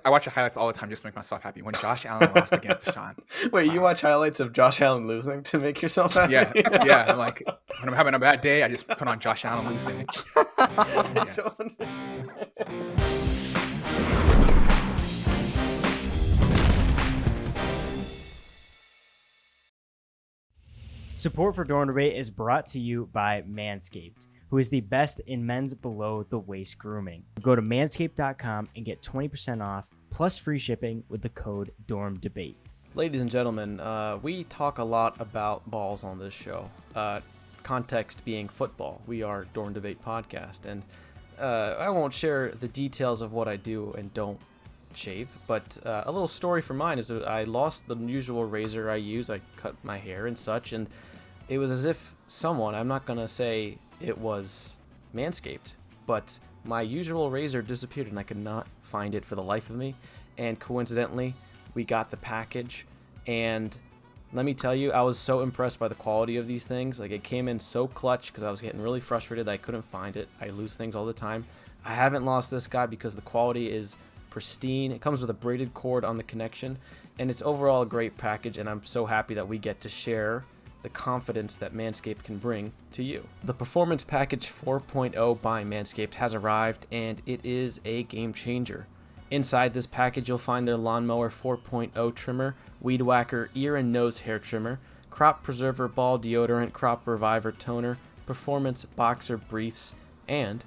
I watch the highlights all the time just to make myself happy. When Josh Allen lost against Deshaun, Wait, you wow. watch highlights of Josh Allen losing to make yourself Yeah, happy? yeah. I'm like, when I'm having a bad day, I just put on Josh Allen losing. I Yes. don't understand. Support for Dorm Debate is brought to you by Manscaped, who is the best in men's below-the-waist grooming. Go to manscaped.com and get 20% off plus free shipping with the code DORMDEBATE. Ladies and gentlemen, we talk a lot about balls on this show. Context being football. We are Dorm Debate Podcast, and I won't share the details of what I do and don't shave, but a little story for mine is that I lost the usual razor I use. I cut my hair and such, and it was as if someone, I'm not going to say it was Manscaped, but my usual razor disappeared and I could not find it for the life of me. And coincidentally, we got the package, and let me tell you, I was so impressed by the quality of these things. Like, it came in so clutch because I was getting really frustrated that I couldn't find it. I lose things all the time. I haven't lost this guy because the quality is pristine. It comes with a braided cord on the connection, and it's overall a great package, and I'm so happy that we get to share the confidence that Manscaped can bring to you. The Performance Package 4.0 by Manscaped has arrived, and it is a game changer. Inside this package, you'll find their Lawnmower 4.0 trimmer, Weed Whacker ear and nose hair trimmer, Crop Preserver ball deodorant, Crop Reviver toner, Performance boxer briefs, and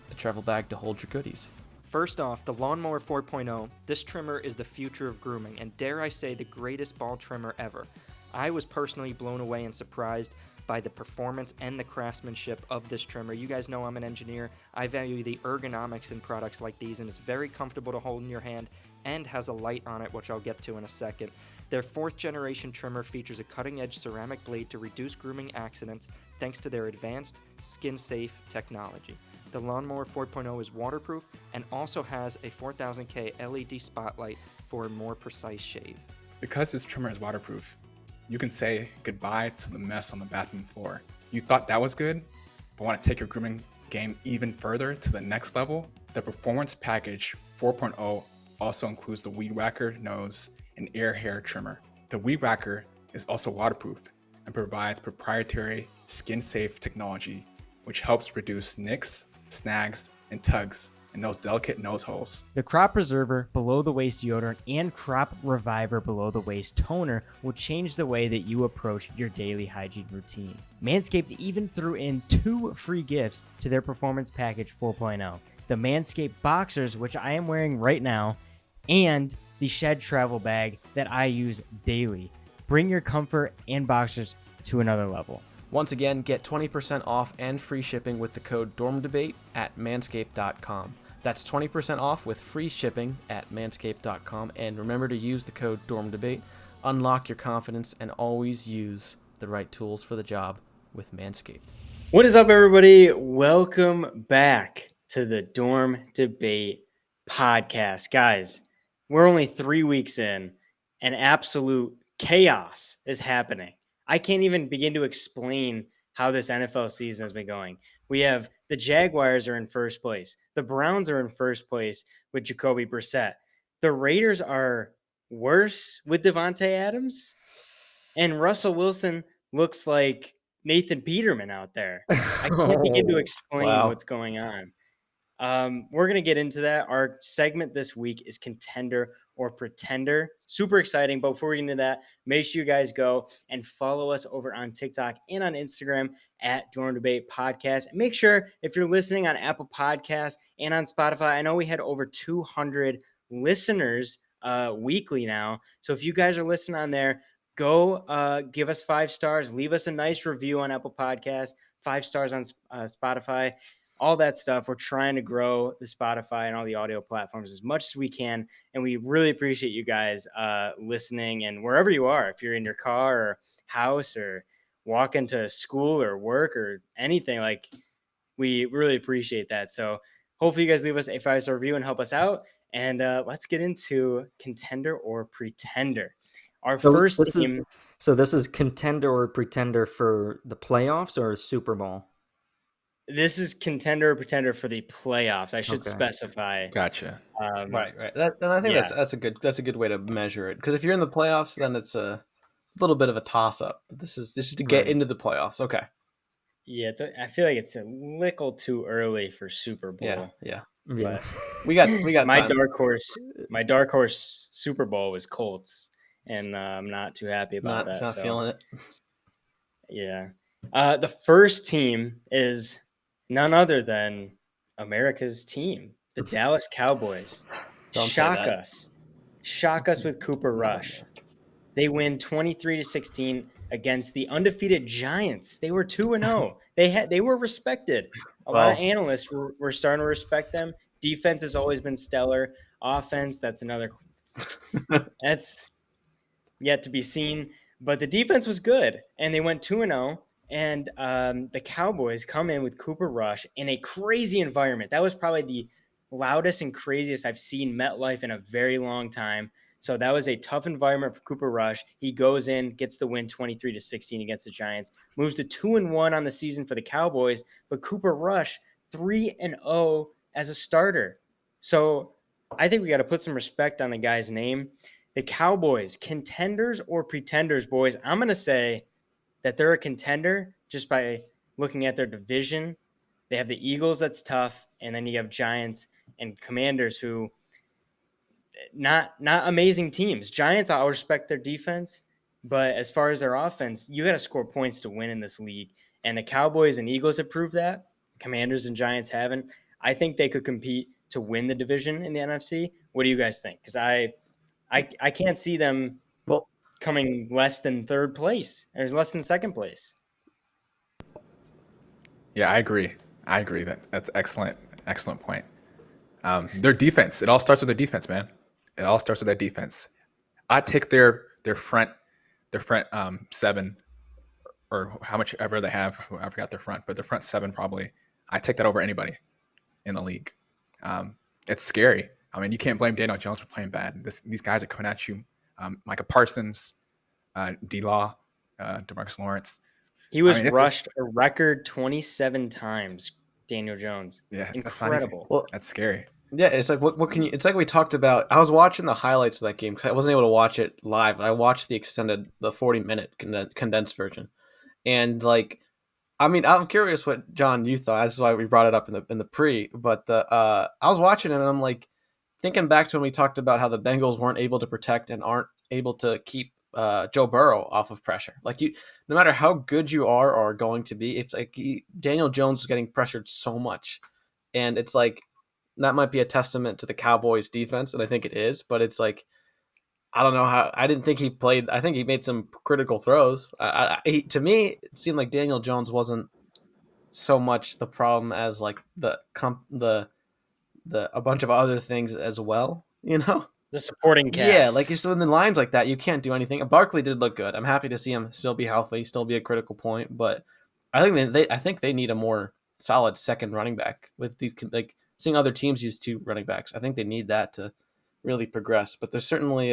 a travel bag to hold your goodies. First off, the Lawnmower 4.0, this trimmer is the future of grooming, and dare I say the greatest ball trimmer ever. I was personally blown away and surprised by the performance and the craftsmanship of this trimmer. You guys know I'm an engineer. I value the ergonomics in products like these, and it's very comfortable to hold in your hand and has a light on it, which I'll get to in a second. Their 4th generation trimmer features a cutting-edge ceramic blade to reduce grooming accidents thanks to their advanced skin-safe technology. The Lawnmower 4.0 is waterproof and also has a 4000K LED spotlight for a more precise shave. Because this trimmer is waterproof, you can say goodbye to the mess on the bathroom floor. You thought that was good, but want to take your grooming game even further to the next level? The Performance Package 4.0 also includes the Weed Whacker nose and ear hair trimmer. The Weed Whacker is also waterproof and provides proprietary skin-safe technology, which helps reduce nicks, snags, and tugs in those delicate nose holes. The Crop Preserver below-the-waist deodorant and Crop Reviver below-the-waist toner will change the way that you approach your daily hygiene routine. Manscaped even threw in 2 free gifts to their Performance Package 4.0. The Manscaped Boxers, which I am wearing right now, and the Shed Travel Bag that I use daily. Bring your comfort and boxers to another level. Once again, get 20% off and free shipping with the code DORMDEBATE at manscaped.com. That's 20% off with free shipping at manscaped.com. And remember to use the code DORMDEBATE. Unlock your confidence and always use the right tools for the job with Manscaped. What is up, everybody? Welcome back to the Dorm Debate podcast. Guys, we're only 3 weeks in and absolute chaos is happening. I can't even begin to explain how this NFL season has been going. We have the Jaguars are in first place. The Browns are in first place with Jacoby Brissett. The Raiders are worse with Devontae Adams. And Russell Wilson looks like Nathan Peterman out there. I can't begin to explain what's going on. We're going to get into that. Our segment this week is Contender or Pretender. Super exciting. But before we get into that, make sure you guys go and follow us over on TikTok and on Instagram at Dorm Debate Podcast. And make sure if you're listening on Apple Podcasts and on Spotify, I know we had over 200 listeners weekly now. So if you guys are listening on there, go give us 5 stars. Leave us a nice review on Apple Podcasts, 5 stars on Spotify. All that stuff. We're trying to grow the Spotify and all the audio platforms as much as we can. And we really appreciate you guys listening. And wherever you are, if you're in your car or house or walking to school or work or anything, like, we really appreciate that. So hopefully you guys leave us a 5-star review and help us out. And let's get into Contender or Pretender. Our first team. So this is Contender or Pretender for the playoffs or Super Bowl? This is contender or pretender for the playoffs. I should Okay. specify. Gotcha. Right. And I think Yeah. that's a good way to measure it, because if you're in the playoffs, then it's a little bit of a toss up. But this is to get Right. into the playoffs. Okay. Yeah, I feel like it's a little too early for Super Bowl. Yeah. Yeah. But We got my time. dark horse Super Bowl was Colts, and I'm not too happy about that. Not so feeling it. yeah, the first team is none other than America's team, the Dallas Cowboys. Don't say that. Shock us with Cooper Rush. They win 23-16 against the undefeated Giants. They were 2-0. They were respected. A lot of Well- analysts were starting to respect them. Defense has always been stellar. Offense, that's yet to be seen. But the defense was good, and they went 2-0. And the Cowboys come in with Cooper Rush in a crazy environment. That was probably the loudest and craziest I've seen MetLife in a very long time. So that was a tough environment for Cooper Rush. He goes in, gets the win 23-16 against the Giants, moves to 2-1 on the season for the Cowboys, but Cooper Rush 3-0 as a starter. So I think we got to put some respect on the guy's name. The Cowboys, contenders or pretenders, boys? I'm going to say that they're a contender just by looking at their division. They have the Eagles, that's tough, and then you have Giants and Commanders, who not amazing teams. Giants, I'll respect their defense, but as far as their offense, you got to score points to win in this league. And the Cowboys and Eagles have proved that. Commanders and Giants haven't. I think they could compete to win the division in the NFC. What do you guys think? Because I can't see them coming less than third place or less than second place. Yeah, I agree. That's excellent point. Their defense. It all starts with their defense, man. It all starts with their defense. I take their front seven, or how much ever they have. I forgot their front, but their front seven probably. I take that over anybody in the league. It's scary. I mean, you can't blame Daniel Jones for playing bad. These guys are coming at you. Micah Parsons, D-Law, DeMarcus Lawrence. He was rushed a record 27 times, Daniel Jones. Yeah, incredible. Well, that's scary. Yeah, it's like what can you? It's like we talked about. I was watching the highlights of that game because I wasn't able to watch it live, but I watched the 40-minute condensed version, and like, I mean, I'm curious what John you thought. That's why we brought it up in the pre. But I was watching it and I'm like thinking back to when we talked about how the Bengals weren't able to protect and aren't able to keep Joe Burrow off of pressure. Like no matter how good you are or going to be, if like Daniel Jones was getting pressured so much, and it's like. That might be a testament to the Cowboys defense, and I think it is, but it's like, I don't know how, I didn't think he played, I think he made some critical throws. To me, it seemed like Daniel Jones wasn't so much the problem as like a bunch of other things as well, you know? The supporting cast. Yeah, like so in the lines like that, you can't do anything. Barkley did look good. I'm happy to see him still be healthy, still be a critical point, but I think they need a more solid second running back with these like seeing other teams use two running backs. I think they need that to really progress. But there's certainly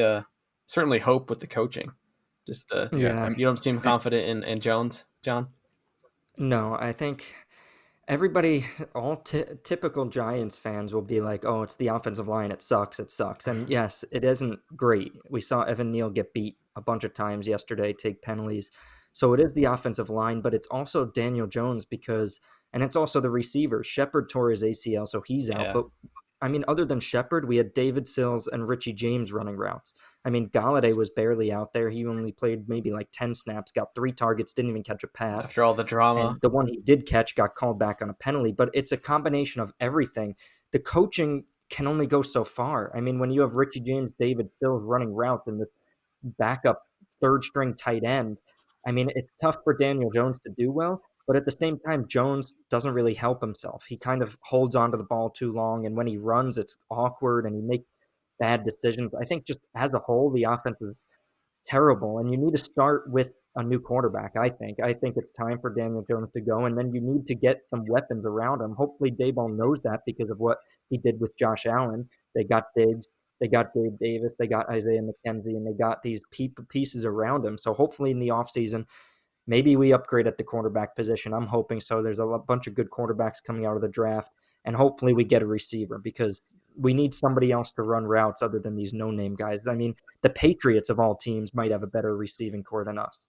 hope with the coaching. Just you don't seem confident in Jones, John. No, I think everybody, all typical Giants fans will be like, oh, it's the offensive line. It sucks. And yes, it isn't great. We saw Evan Neal get beat a bunch of times yesterday, take penalties. So it is the offensive line, but it's also Daniel Jones and it's also the receivers. Shepard tore his ACL, so he's out. But I mean, other than Shepard, we had David Sills and Richie James running routes. I mean, Galladay was barely out there. He only played maybe like 10 snaps, got 3 targets, didn't even catch a pass. After all the drama. And the one he did catch got called back on a penalty. But it's a combination of everything. The coaching can only go so far. I mean, when you have Richie James, David Sills running routes and this backup third-string tight end, I mean, it's tough for Daniel Jones to do well. But at the same time, Jones doesn't really help himself. He kind of holds onto the ball too long, and when he runs, it's awkward, and he makes bad decisions. I think just as a whole, the offense is terrible, and you need to start with a new quarterback, I think. I think it's time for Daniel Jones to go, and then you need to get some weapons around him. Hopefully Daboll knows that because of what he did with Josh Allen. They got Diggs, they got Dave Davis, they got Isaiah McKenzie, and they got these pieces around him. So hopefully in the offseason, Maybe we upgrade at the quarterback position. I'm hoping so. There's a bunch of good quarterbacks coming out of the draft, and hopefully we get a receiver because we need somebody else to run routes other than these no-name guys. I mean, the Patriots of all teams might have a better receiving core than us.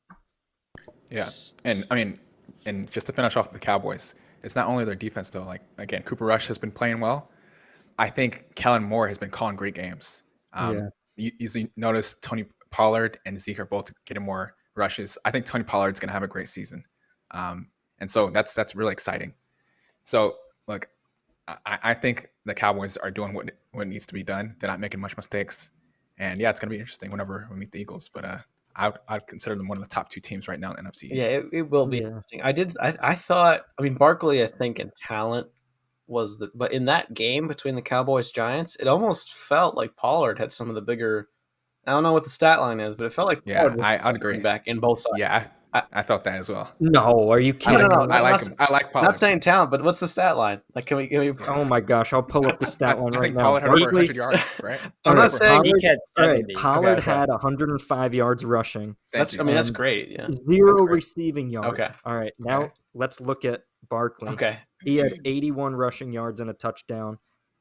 Yeah, and I mean, and just to finish off the Cowboys, it's not only their defense though. Like again, Cooper Rush has been playing well. I think Kellen Moore has been calling great games. Yeah. You notice Tony Pollard and Zeke are both getting more rushes. I think Tony Pollard's going to have a great season, and so that's really exciting. So look, I think the Cowboys are doing what needs to be done. They're not making much mistakes, and yeah, it's going to be interesting whenever we meet the Eagles. But I'd consider them one of the top 2 teams right now in NFC East. Yeah, it will be interesting. I thought. I mean, Barkley, I think, in talent was but in that game between the Cowboys Giants, it almost felt like Pollard had some of the bigger. I don't know what the stat line is, but it felt like Pollard I'd agree. Back in both sides. Yeah, I felt that as well. No, are you kidding? I like him. I like Pollard. Not saying talent, but what's the stat line? Like, can we? Oh my gosh, I'll pull up the stat line I right think now. Pollard had over 100 yards, right? I'm not saying Zeke had 70. Pollard had 105 yards rushing. That's great. Yeah, 0 receiving yards. Okay. All right, now let's look at Barkley. Okay. He had 81 rushing yards and a touchdown,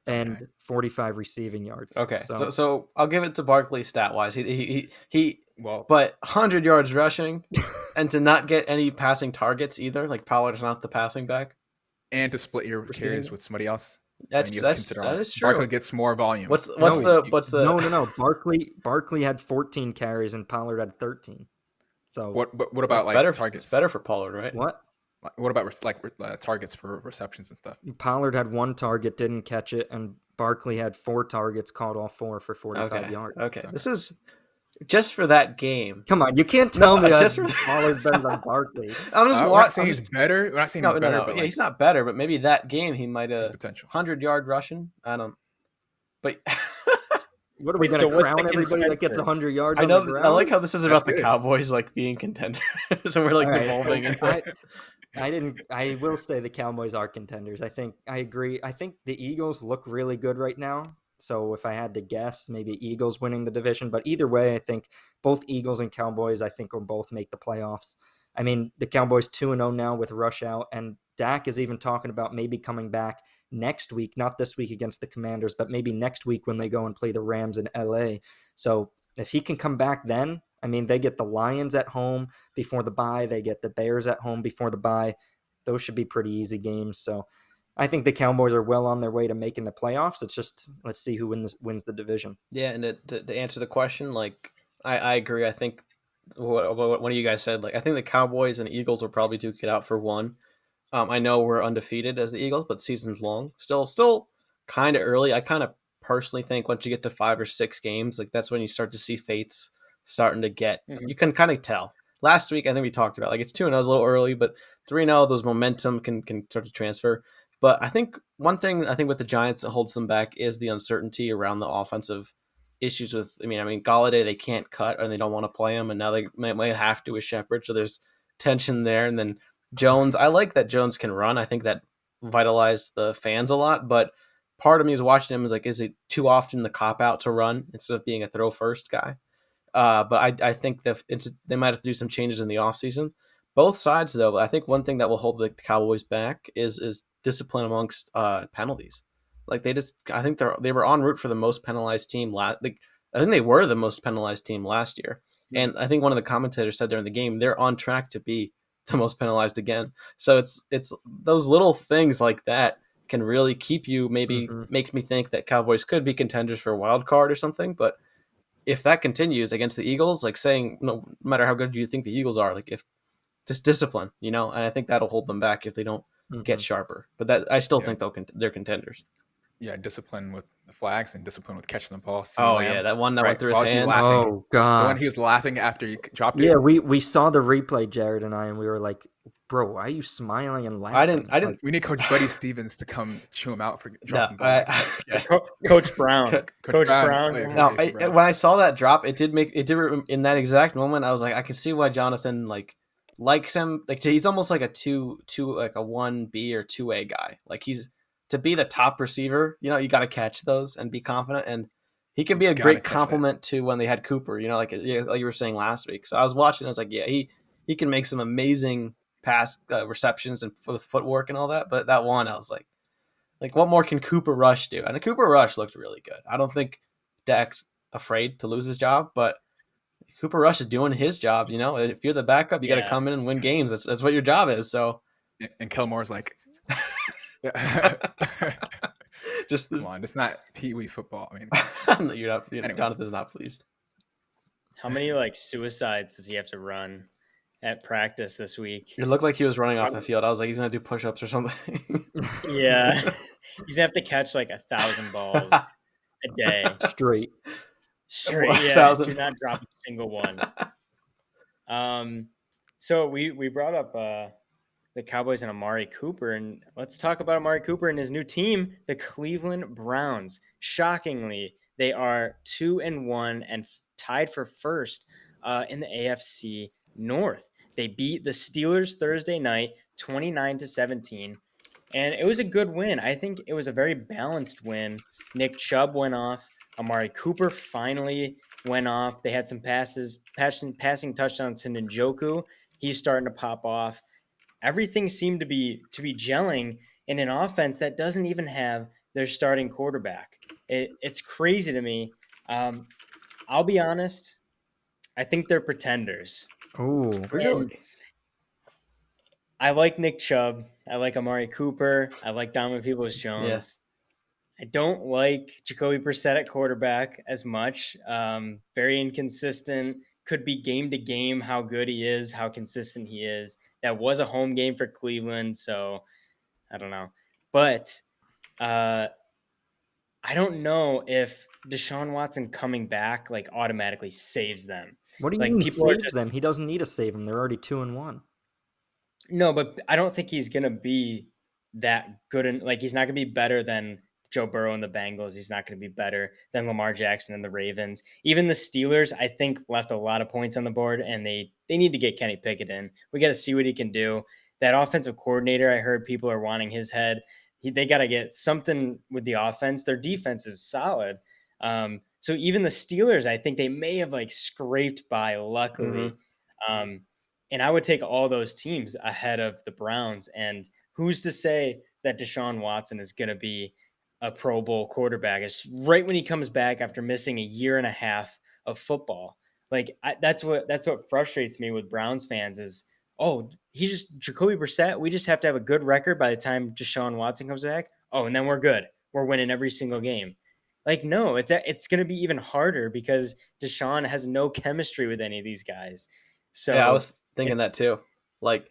and 45 receiving yards. Okay, so I'll give it to Barkley stat wise. He well, but 100 yards rushing, and to not get any passing targets either. Like Pollard's not the passing back, and to split your carries with somebody else. That is true. Barkley gets more volume. What's the No. Barkley had 14 carries and Pollard had 13. So what about like better, targets? It's better for Pollard, right? What about targets for receptions and stuff? Pollard had 1 target, didn't catch it, and Barkley had 4 targets, caught all 4 for 45 yards. Okay, this is just for that game. Come on, you can't tell me just that Pollard's better than Barkley. I'm just we're not saying he's better. We're not saying he's better. But he's not better, but maybe that game he might have potential 100-yard rushing. I don't. But what are we going to crown everybody that gets 100 yards? I know. I like how this is about the Cowboys like being contenders, and we're like evolving. I will say the Cowboys are contenders. I agree. I think the Eagles look really good right now. So if I had to guess, maybe Eagles winning the division. But either way, I think both Eagles and Cowboys, I think, will both make the playoffs. I mean, the Cowboys 2-0 now with Rush out, and Dak is even talking about maybe coming back next week, not this week against the Commanders, but maybe next week when they go and play the Rams in LA. So if he can come back then, I mean, they get the Lions at home before the bye. They get the Bears at home before the bye. Those should be pretty easy games. So I think the Cowboys are well on their way to making the playoffs. It's just, let's see who wins the division. Yeah, and to answer the question, like, I agree. I think what one of you guys said, like, I think the Cowboys and Eagles will probably duke it out for one. I know we're undefeated as the Eagles, but season's long. Still kind of early. I kind of personally think once you get to 5 or 6 games, like, that's when you start to see fates starting to get, you can kind of tell. Last week, I think we talked about, like, it's 2-0, it's a little early, but 3-0, those momentum can start to transfer. But I think one thing with the Giants that holds them back is the uncertainty around the offensive issues with, I mean, Galladay, they can't cut and they don't want to play him, and now they might have to with Shepard, so there's tension there. And then Jones, I like that Jones can run. I think that vitalized the fans a lot, but part of me is watching him is like, is it too often the cop-out to run instead of being a throw-first guy? But I think that they might have to do some changes in the offseason. Both sides, though, I think one thing that will hold the Cowboys back is discipline amongst penalties. Like, I think they were en route for the most penalized team I think they were the most penalized team last year. And I think one of the commentators said during the game, they're on track to be the most penalized again. So it's those little things like that can really keep you, maybe makes me think that Cowboys could be contenders for a wild card or something. But if that continues against the Eagles, like, saying no matter how good you think the Eagles are, like, if just discipline, and I think that'll hold them back if they don't get sharper. But that I still think they're contenders. Yeah, discipline with the flags and discipline with catching the ball. That one that went through his hands. Oh God, the one he was laughing after he dropped it. Yeah, we saw the replay, Jared and I, and we were like, "Bro, why are you smiling and laughing?" I didn't. We need Coach Buddy Stevens to come chew him out for dropping. Coach Brown. Coach Brown. No, when I saw that drop, it did in that exact moment. I was like, I can see why Jonathan likes him. Like, he's almost like a 1B or 2A guy. Like, he's to be the top receiver. You got to catch those and be confident. And he can be a great compliment to when they had Cooper. Like you were saying last week. So I was watching. I was like, yeah, he can make some amazing pass receptions and with footwork and all that. But that one, I was like, what more can Cooper Rush do? And Cooper Rush looked really good. I don't think Dak's afraid to lose his job, but Cooper Rush is doing his job. If you're the backup, you got to come in and win games. That's what your job is. So, And Kellen Moore's like, just come on, it's not Pee Wee football. I mean, you're not. Jonathan's not pleased. How many like suicides does he have to run at practice this week? It looked like he was running off the field. I was like, he's gonna do push-ups or something. Yeah, he's gonna have to catch like 1,000 balls a day Straight. Yeah, do not drop a single one. So we brought up the Cowboys and Amari Cooper, and let's talk about Amari Cooper and his new team, the Cleveland Browns. Shockingly, they are 2-1 and tied for first in the AFC North. They beat the Steelers Thursday night, 29-17, and it was a good win. I think it was a very balanced win. Nick Chubb went off. Amari Cooper finally went off. They had some passing touchdowns to Njoku. He's starting to pop off. Everything seemed to be gelling in an offense that doesn't even have their starting quarterback. It's crazy to me. I'll be honest. I think they're pretenders. Oh, Really? I like Nick Chubb. I like Amari Cooper. I like Donovan Peoples-Jones. Yes. I don't like Jacoby Brissett at quarterback as much. Very inconsistent. Could be game to game how good he is, how consistent he is. That was a home game for Cleveland, so I don't know. But I don't know if Deshaun Watson coming back like automatically saves them. what do you Like, mean people are saves them? He doesn't need to save them. They're already 2-1. No, but I don't think he's gonna be that good. Like, he's not gonna be better than Joe Burrow and the Bengals. He's not gonna be better than Lamar Jackson and the Ravens. Even the Steelers, I think, left a lot of points on the board, and they need to get Kenny Pickett in. We got to see what he can do. That offensive coordinator, I heard people are wanting his head. They got to get something with the offense. Their defense is solid. So even the Steelers, I think they may have like scraped by, luckily. And I would take all those teams ahead of the Browns. And who's to say that Deshaun Watson is going to be a Pro Bowl quarterback? It's right when he comes back after missing a year and a half of football. Like, that's what frustrates me with Browns fans is, oh, he's just Jacoby Brissett. We just have to have a good record by the time Deshaun Watson comes back. Oh, and then we're good. We're winning every single game. Like, no, it's going to be even harder because Deshaun has no chemistry with any of these guys. So yeah, I was thinking that too. Like,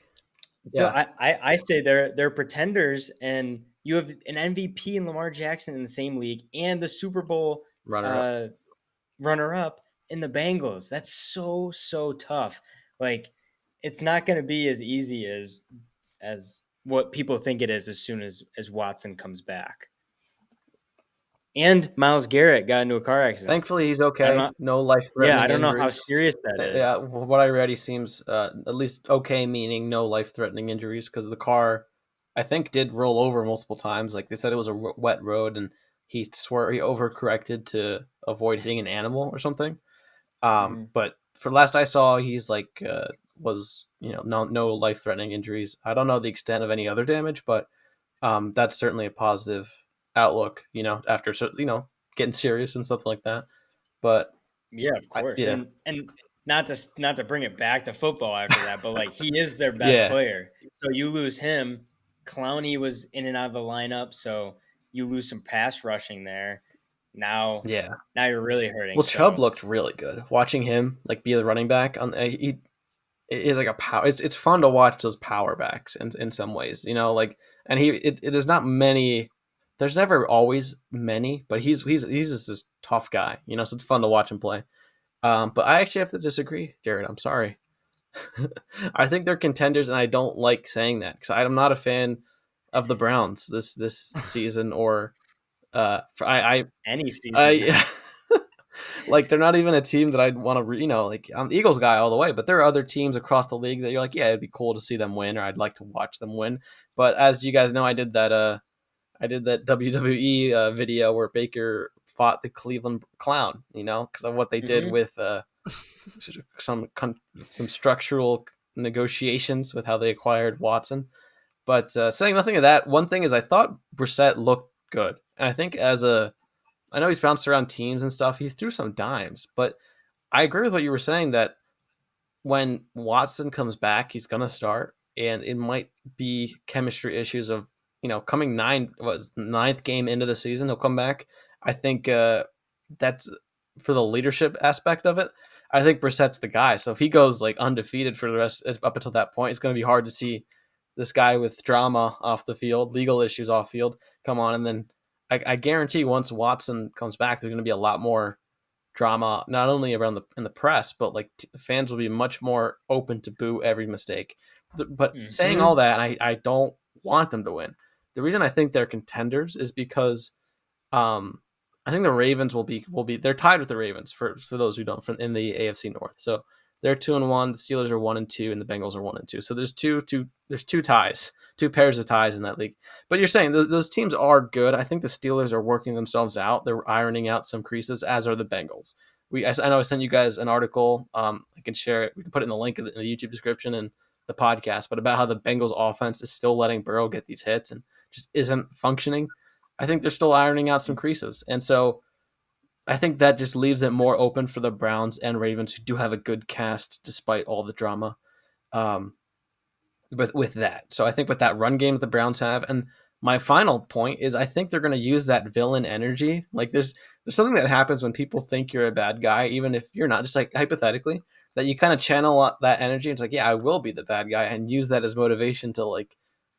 so yeah. I say they're pretenders, and you have an MVP in Lamar Jackson in the same league and the Super Bowl runner up in the Bengals. That's so tough. Like, it's not going to be as easy as what people think it is as soon as Watson comes back. And Myles Garrett got into a car accident. Thankfully, he's okay. No life-threatening I don't know how injuries. serious that is. Yeah, what I read, he seems at least okay, meaning no life-threatening injuries, because the car, I think, did roll over multiple times. Like, they said it was a wet road, and he overcorrected to avoid hitting an animal or something. But for last I saw, he's like was no life-threatening injuries. I don't know the extent of any other damage, but that's certainly a positive outlook, after getting serious and stuff like that. But yeah, of course. And not to bring it back to football after that, but like, he is their best player. So you lose him. Clowney was in and out of the lineup, so you lose some pass rushing there. Now you're really hurting. Well, Chubb looked really good. Watching him like be the running back he is like a power. It's fun to watch those power backs in some ways, like, and it is not many. There's never always many, but he's just this tough guy, so it's fun to watch him play. But I actually have to disagree, Jared. I'm sorry. I think they're contenders, and I don't like saying that because I'm not a fan of the Browns this season or any season. Like, they're not even a team that I'd want to, like, I'm the Eagles guy all the way, but there are other teams across the league that you're like, yeah, it'd be cool to see them win, or I'd like to watch them win. But as you guys know, I did that WWE video where Baker fought the Cleveland Clown, because of what they did with some structural negotiations with how they acquired Watson. But saying nothing of that, one thing is I thought Brissett looked good. And I think I know he's bounced around teams and stuff. He threw some dimes, but I agree with what you were saying that when Watson comes back, he's going to start. And it might be chemistry issues of, coming ninth game into the season, he'll come back. I think that's for the leadership aspect of it. I think Brissett's the guy. So if he goes like undefeated for the rest up until that point, it's going to be hard to see this guy with drama off the field, legal issues off field, come on. And then I guarantee once Watson comes back, there's going to be a lot more drama, not only around in the press, but like fans will be much more open to boo every mistake. But saying all that, I don't want them to win. The reason I think they're contenders is because I think the Ravens will be they're tied with the Ravens for those who don't in the AFC North. So they're 2-1, the Steelers are 1-2, and the Bengals are 1-2. So there's two ties, two pairs of ties in that league. But you're saying those teams are good. I think the Steelers are working themselves out. They're ironing out some creases, as are the Bengals. I know I sent you guys an article. I can share it. We can put it in the link in the YouTube description and the podcast, but about how the Bengals offense is still letting Burrow get these hits and just isn't functioning. I think they're still ironing out some creases. And so I think that just leaves it more open for the Browns and Ravens, who do have a good cast despite all the drama with that. So I think with that run game that the Browns have, and my final point is I think they're going to use that villain energy. Like there's something that happens when people think you're a bad guy, even if you're not, just like hypothetically, that you kind of channel that energy. It's like, yeah, I will be the bad guy, and use that as motivation to like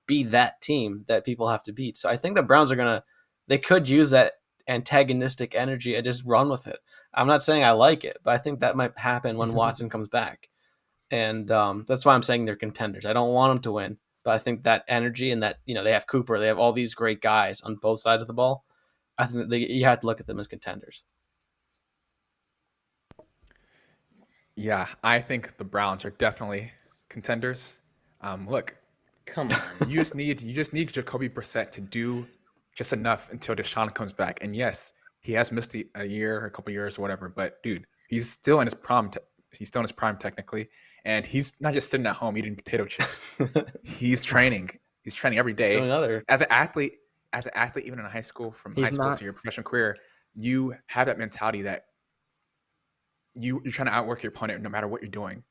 be that team that people have to beat. So I think the Browns they could use that antagonistic energy and just run with it. I'm not saying I like it, but I think that might happen when Watson comes back. And that's why I'm saying they're contenders. I don't want them to win, but I think that energy and that, they have Cooper, they have all these great guys on both sides of the ball. I think that you have to look at them as contenders. Yeah, I think the Browns are definitely contenders. Look, come on, you just need Jacoby Brissett to do just enough until Deshaun comes back. And yes, he has missed a year, a couple years, or whatever. But dude, he's still in his prime. He's still in his prime technically, and he's not just sitting at home eating potato chips. He's training. He's training every day. As an athlete, even in high school, from high school to your professional career, you have that mentality that you're trying to outwork your opponent no matter what you're doing.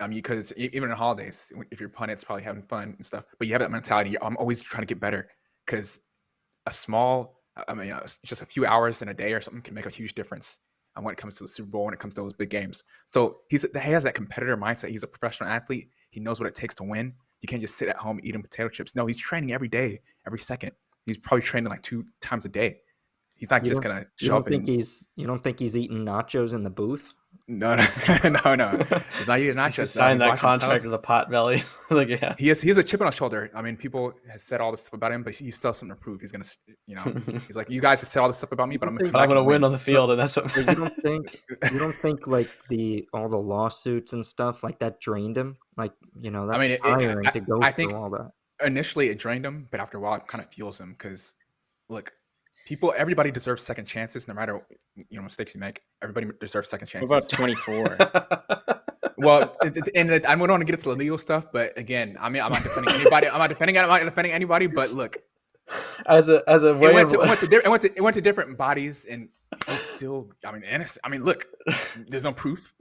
Because even in holidays, if your opponent's probably having fun and stuff, but you have that mentality. I'm always trying to get better, because just a few hours in a day or something can make a huge difference when it comes to the Super Bowl, when it comes to those big games. So he has that competitor mindset. He's a professional athlete. He knows what it takes to win. You can't just sit at home eating potato chips. No, he's training every day, every second. He's probably training like 2 times a day. He's not just gonna show up. You don't think he's eating nachos in the booth? No. He's not eating nachos. He signed that contract with a pot belly. Like, yeah, he has a chip on his shoulder. I mean, people have said all this stuff about him, but he still has something to prove. He's gonna, he's like, you guys have said all this stuff about me, but I'm gonna win on the field, and that's what. You don't think like all the lawsuits and stuff like that drained him? Like, that's tiring to go through all that. Initially, it drained him, but after a while, it kind of fuels him, because look. Everybody deserves second chances, no matter mistakes you make. Everybody deserves second chances. What about 24? Well, and I don't want to get into the legal stuff, but again, I mean, I'm not defending anybody. I'm not defending anybody. But look, it went to different bodies, and he's still, innocent. I mean, look, there's no proof.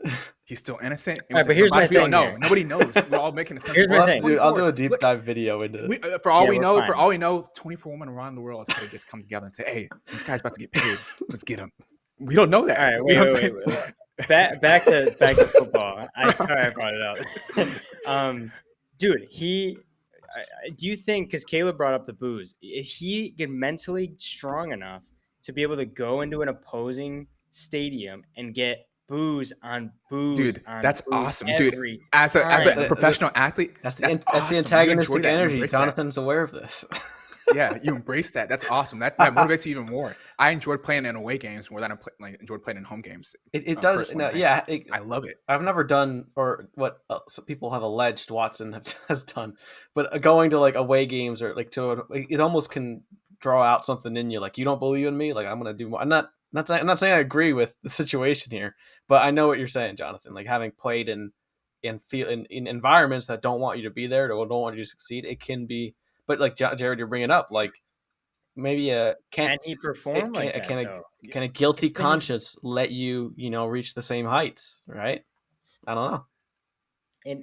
He's still innocent. Right, but here's my thing. We don't know. Nobody knows. We're all making assumptions. Here's my thing. I'll do a deep dive video into it. For all we know, 24 women around the world could just come together and say, "Hey, this guy's about to get paid. Let's get him." We don't know that. All right, wait. Back to football. Sorry I brought it up. Dude, do you think, because Caleb brought up the booze, is he mentally strong enough to be able to go into an opposing stadium and get booze on booze? Dude, that's awesome, dude. As a professional athlete, that's the antagonistic energy. Jonathan's aware of this. Yeah, you embrace that. That's awesome. That motivates you even more. I enjoyed playing in away games more than I enjoyed playing in home games. It does. No, yeah, I love it. I've never done, or what some people have alleged Watson has done, but going to like away games or like it almost can draw out something in you. Like, you don't believe in me. Like, I'm gonna do more. I'm not saying I agree with the situation here, but I know what you're saying, Jonathan. Like, having played in in environments that don't want you to be there or don't want you to succeed, it can be. But like Jared, you're bringing up, like maybe Can he perform like that though? can a guilty It's been- conscience let you reach the same heights, right? I don't know.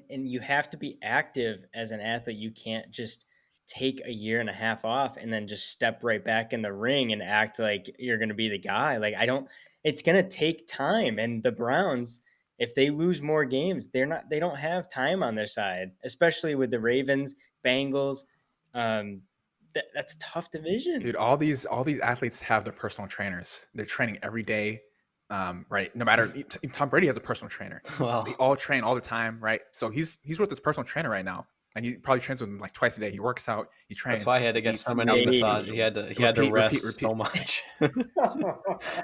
And you have to be active as an athlete. You can't just take a year and a half off and then just step right back in the ring and act like you're going to be the guy. Like it's going to take time. And the Browns, if they lose more games, they don't have time on their side, especially with the Ravens, Bengals. That's a tough division. Dude, all these athletes have their personal trainers. They're training every day, right? No matter Tom Brady has a personal trainer. Well, They all train all the time, right? So he's with his personal trainer right now, and he probably trains with him like twice a day. He works out, he trains. that's why he had to get eats, so many massages. He had to rest so much.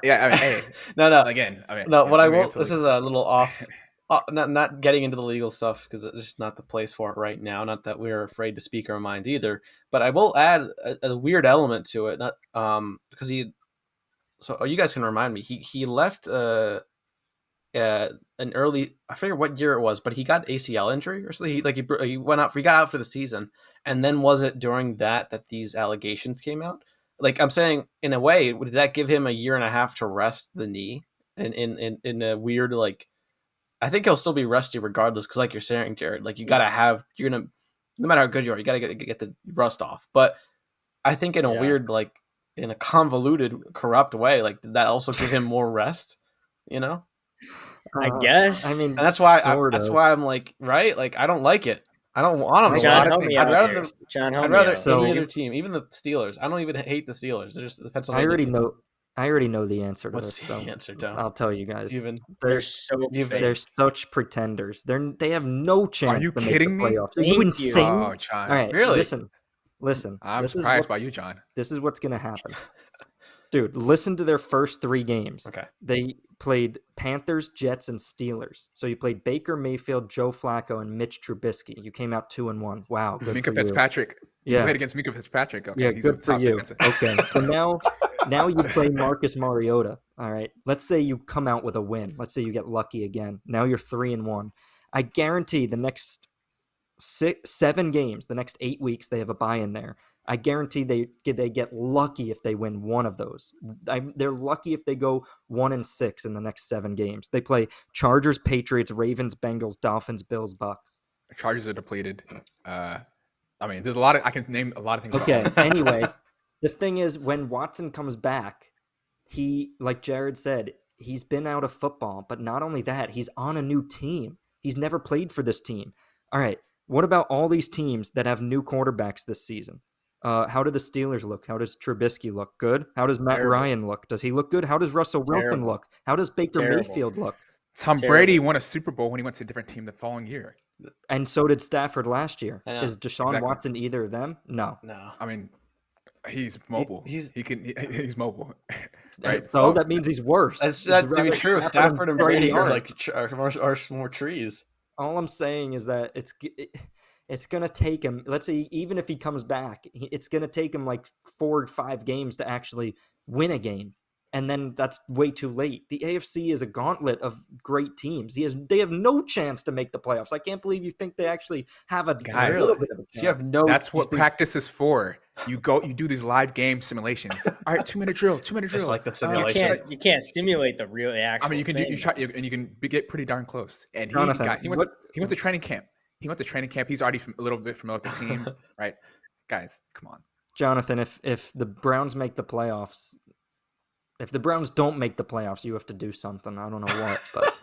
Yeah, I mean, hey, no. Again, I mean, No, what I maybe will. it's This like- is a little off. Not getting into the legal stuff because it's just not the place for it right now. Not that we're afraid to speak our minds either. But I will add a weird element to it. Not because he. So you guys can remind me. He left an early. I forget what year it was, but he got ACL injury or something. He went out. He got out for the season, and then was it during that these allegations came out? Like I'm saying, in a way, did that give him a year and a half to rest the knee? In a weird like. I think he'll still be rusty regardless, because like you're saying, Jared, like you're gonna no matter how good you are, you gotta get the rust off. But I think in a weird, like in a convoluted, corrupt way, like did that also give him more rest? I guess. I mean, And that's why sort of. I'm like, right? Like I don't like it. I don't know. John, help me I'd out rather here. John, help I'd me rather out. So- any other team, even the Steelers. I don't even hate the Steelers. They're just the Pennsylvania. I already know the answer to What's this. the So answer, Tom? I'll tell you guys. Steven? They're so You've- fake. They're such pretenders. They have no chance you to make kidding the me? playoffs. Are Thank you you. insane? Oh, John. All right, Really? Listen. I'm this is surprised what- by you, John. This is what's gonna happen. Dude, listen to their first 3 games. Okay. They played Panthers, Jets, and Steelers. So you played Baker Mayfield, Joe Flacco, and Mitch Trubisky. You came out 2-1. Wow, good Minka for you. Fitzpatrick. You Yeah, played against Minka Fitzpatrick. Okay, yeah, he's a good for top you. defensive. Okay, so now you play Marcus Mariota. All right, let's say you come out with a win. Let's say you get lucky again. Now you're 3-1. I guarantee the next 7 games, the next 8 weeks, they have a bye in there. I guarantee they get lucky if they win one of those. They're lucky if they go 1-6 in the next 7 games. They play Chargers, Patriots, Ravens, Bengals, Dolphins, Bills, Bucks. Chargers are depleted. I mean, there's a lot of I can name a lot of things. Okay. About Anyway, the thing is, when Watson comes back, he, like Jared said, he's been out of football. But not only that, he's on a new team. He's never played for this team. All right. What about all these teams that have new quarterbacks this season? How do the Steelers look? How does Trubisky look? Good. How does Matt Terrible. Ryan look? Does he look good? How does Russell Wilson Terrible. look? How does Baker Terrible. Mayfield look? Tom Terrible. Brady won a Super Bowl when he went to a different team the following year. And so did Stafford last year. I know. Is Deshaun Exactly. Watson either of them? No. No. I mean, he's mobile. He's mobile, right? So that means he's worse. That's It's to be rather true. Stafford and Brady Brady are aren't. like are more trees. All I'm saying is that it's going to take him, let's say, even if he comes back, it's going to take him like 4 or 5 games to actually win a game. And then that's way too late. The AFC is a gauntlet of great teams. They have no chance to make the playoffs. I can't believe you think they actually have a Guys, little bit of a chance. So you have no. That's what practice is for. You do these live game simulations. All right, 2-minute drill, 2-minute drill. Just like the You simulation. can't stimulate the actual. I mean, you can thing. you try, and you can get pretty darn close. And Jonathan, he went to training camp. He went to training camp. He's already a little bit familiar with the team, right? Guys, come on. Jonathan, if the Browns make the playoffs, if the Browns don't make the playoffs, you have to do something. I don't know what, but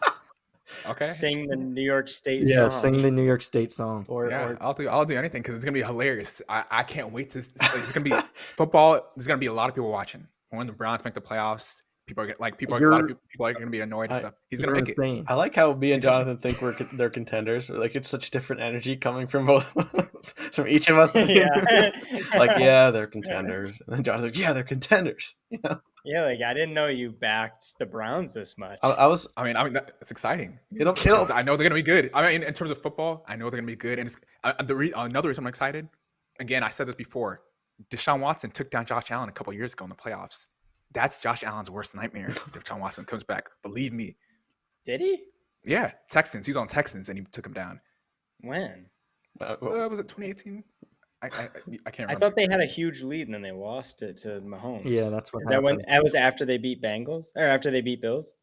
Okay. Sing the New York State yeah, song. sing the New York State song. Yeah, I'll do anything because it's gonna be hilarious. I can't wait to. It's gonna be football. There's gonna be a lot of people watching when the Browns make the playoffs. People are a lot of people are gonna be annoyed and stuff. He's gonna You're make it. insane. I like how me and Jonathan think they're contenders. Like it's such different energy coming from both of us, from each of us. Yeah. Like yeah, they're contenders, and then Jonathan's like, yeah, they're contenders. Yeah, like I didn't know you backed the Browns this much. I was. I mean, it's exciting. It'll. I know they're gonna be good. I mean, in terms of football, I know they're gonna be good. And it's another reason I'm excited. Again, I said this before. Deshaun Watson took down Josh Allen a couple years ago in the playoffs. That's Josh Allen's worst nightmare. If Deshaun Watson comes back, believe me. Did he? Yeah, Texans. He was on Texans, and he took him down. When? Was it 2018? I can't I remember. thought they had a huge lead and then they lost it to Mahomes. Yeah, that's what Is that when happened. that was after they beat Bengals or after they beat Bills?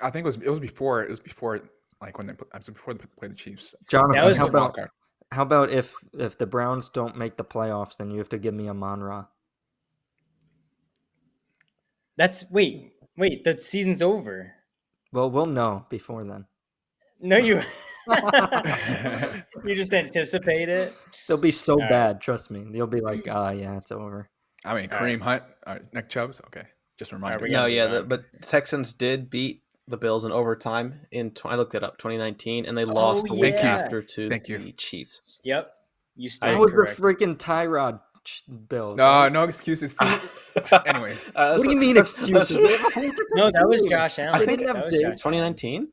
I think it was before. It was before, like when before they played the Chiefs. Jonathan, That was how It was a wild about card. how about if the Browns don't make the playoffs, then you have to give me a Monra. That's wait, the season's over. Well, we'll know before then. No, you you just anticipate it. They'll be so All right. bad, trust me. You'll be like, yeah, it's over. I mean, All right. Kareem Hunt, Nick Chubb's. Okay, just a reminder. we No, gotta yeah, move on. but Texans did beat the Bills in overtime I looked it up, 2019, and they lost the week yeah. after to Thank you. the Chiefs. Yep. You That stand was the corrected. freaking Tyrod Bills. No, right? no excuses. Anyways, What do you mean excuses? They have a whole different No, that was team. Josh Allen. They think didn't have that was Diggs. Josh Allen. 2019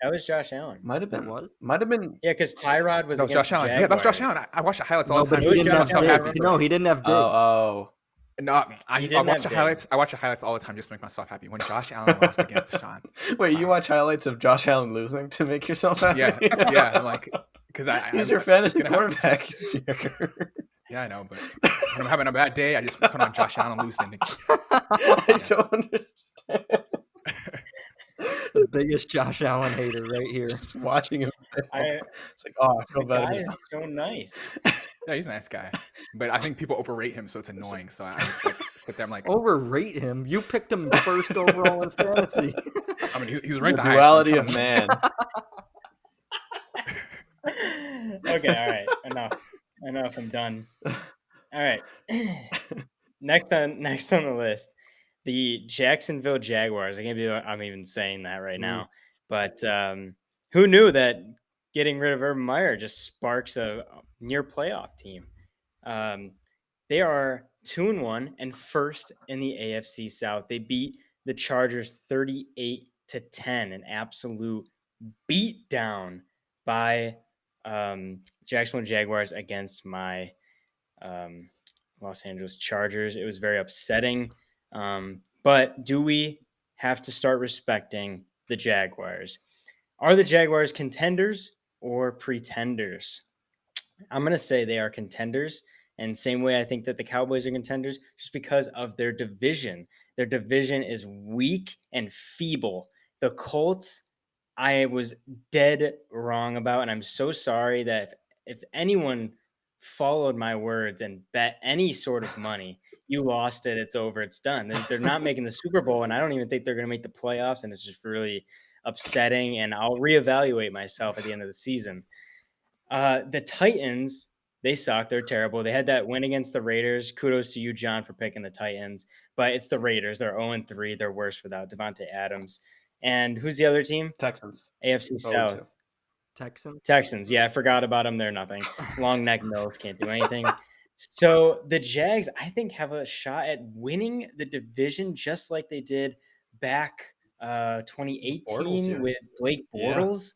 That was Josh Allen. might have That been. was? Might have been. Yeah, because Tyrod was that was against Josh Allen. the Yeah, that was Josh Jaguars. Allen. I watch the highlights all No, the but time. he was didn't Just Josh make have myself Allen. happy. Diggs. No, he didn't have Diggs. Oh, No, He I didn't watch have the Diggs. highlights. I watch the highlights all the time just to make myself happy. When Josh Allen lost against Deshaun, wait! You watch highlights of Josh Allen losing to make yourself happy? yeah, I'm like, because He's your fantasy it's gonna happen. quarterback this year. Yeah, I know, but when I'm having a bad day, I just put on Josh Allen losing. I don't understand. The biggest Josh Allen hater right here. Just watching him fail. I- It's like, oh, I The feel better. guy is so nice. Yeah, he's a nice guy, but I think people overrate him, so it's annoying. So I just like sit there. I'm like, Overrate him. You picked him first overall in fantasy. I mean, he was The ranked the highest. duality I'm of trying to- man. Okay, all right. Enough. I'm done. All right. Next on the list, the Jacksonville Jaguars. I can't believe I'm even saying that right now. But who knew that getting rid of Urban Meyer just sparks a near playoff team? They are 2-1 and first in the AFC South. They beat the Chargers 38-10, an absolute beat down by Jacksonville Jaguars against my Los Angeles Chargers. It was very upsetting. But do we have to start respecting the Jaguars? Are the Jaguars contenders or pretenders? I'm going to say they are contenders. And same way I think that the Cowboys are contenders, just because of their division. Their division is weak and feeble. The Colts, I was dead wrong about, and I'm so sorry that if anyone followed my words and bet any sort of money, you lost it. It's over. It's done. They're not making the Super Bowl, and I don't even think they're going to make the playoffs, and it's just really upsetting, and I'll reevaluate myself at the end of the season. The Titans, they suck. They're terrible. They had that win against the Raiders. Kudos to you, John, for picking the Titans. But it's the Raiders. They're 0-3. They're worse without Devontae Adams. And who's the other team? Texans. AFC South. Texans. Texans. Yeah, I forgot about them. They're nothing. Long neck Mills can't do anything. So the Jags, I think, have a shot at winning the division just like they did back 2018 Bortles year. with Blake Yeah. Bortles.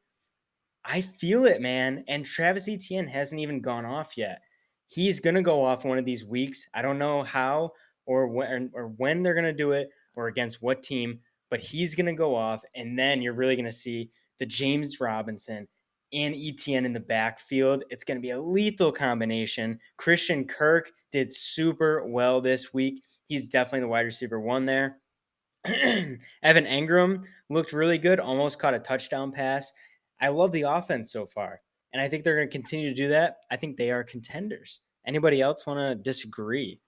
I feel it, man. And Travis Etienne hasn't even gone off yet. He's going to go off one of these weeks. I don't know how or when they're going to do it or against what team, but he's going to go off. And then you're really going to see the James Robinson and Etienne in the backfield. It's going to be a lethal combination. Christian Kirk did super well this week. He's definitely the wide receiver one there. Evan Engram looked really good, almost caught a touchdown pass. I love the offense so far, and I think they're going to continue to do that. I think they are contenders. Anybody else want to disagree?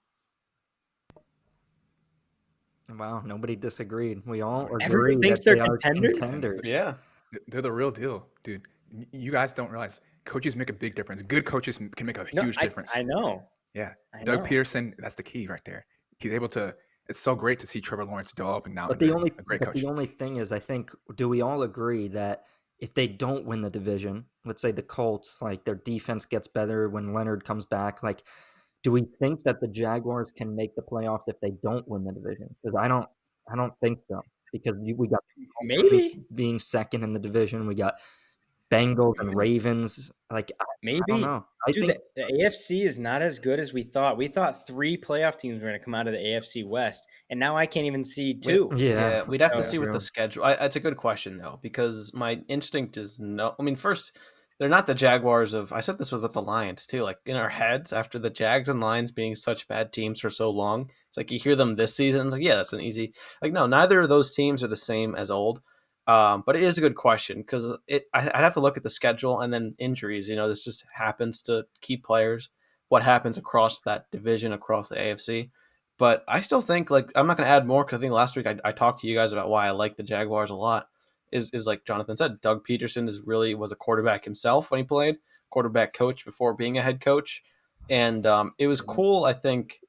Wow, nobody disagreed. We all Everybody agree thinks that they're they are contenders? contenders. Yeah. They're the real deal, dude. You guys don't realize coaches make a big difference. Good coaches can make a huge difference. I know. Yeah, I Doug know. Peterson, that's the key right there. He's able to. It's so great to see Trevor Lawrence develop and now But be the only a great but coach. the only thing is, I think, do we all agree that if they don't win the division, let's say the Colts, like their defense gets better when Leonard comes back, like, do we think that the Jaguars can make the playoffs if they don't win the division? Because I don't think so. Because we got Maybe. being second in the division, we got Bengals and Ravens. Like, I don't Maybe. know. I Dude, think the AFC is not as good as we thought. We thought 3 playoff teams were going to come out of the AFC West, and now I can't even see 2. Yeah, we'd have to So- see what the schedule. It's a good question though, because my instinct is no. I mean, first, they're not the Jaguars of. I said this with the Lions too. Like in our heads, after the Jags and Lions being such bad teams for so long, it's like you hear them this season. It's like, yeah, that's an easy. Like no, neither of those teams are the same as old. But it is a good question because I'd have to look at the schedule and then injuries. You know, this just happens to key players. What happens across that division, across the AFC? But I still think like I'm not going to add more because I think last week I talked to you guys about why I like the Jaguars a lot. Is like Jonathan said, Doug Peterson was a quarterback himself when he played, quarterback coach before being a head coach, and it was cool. I think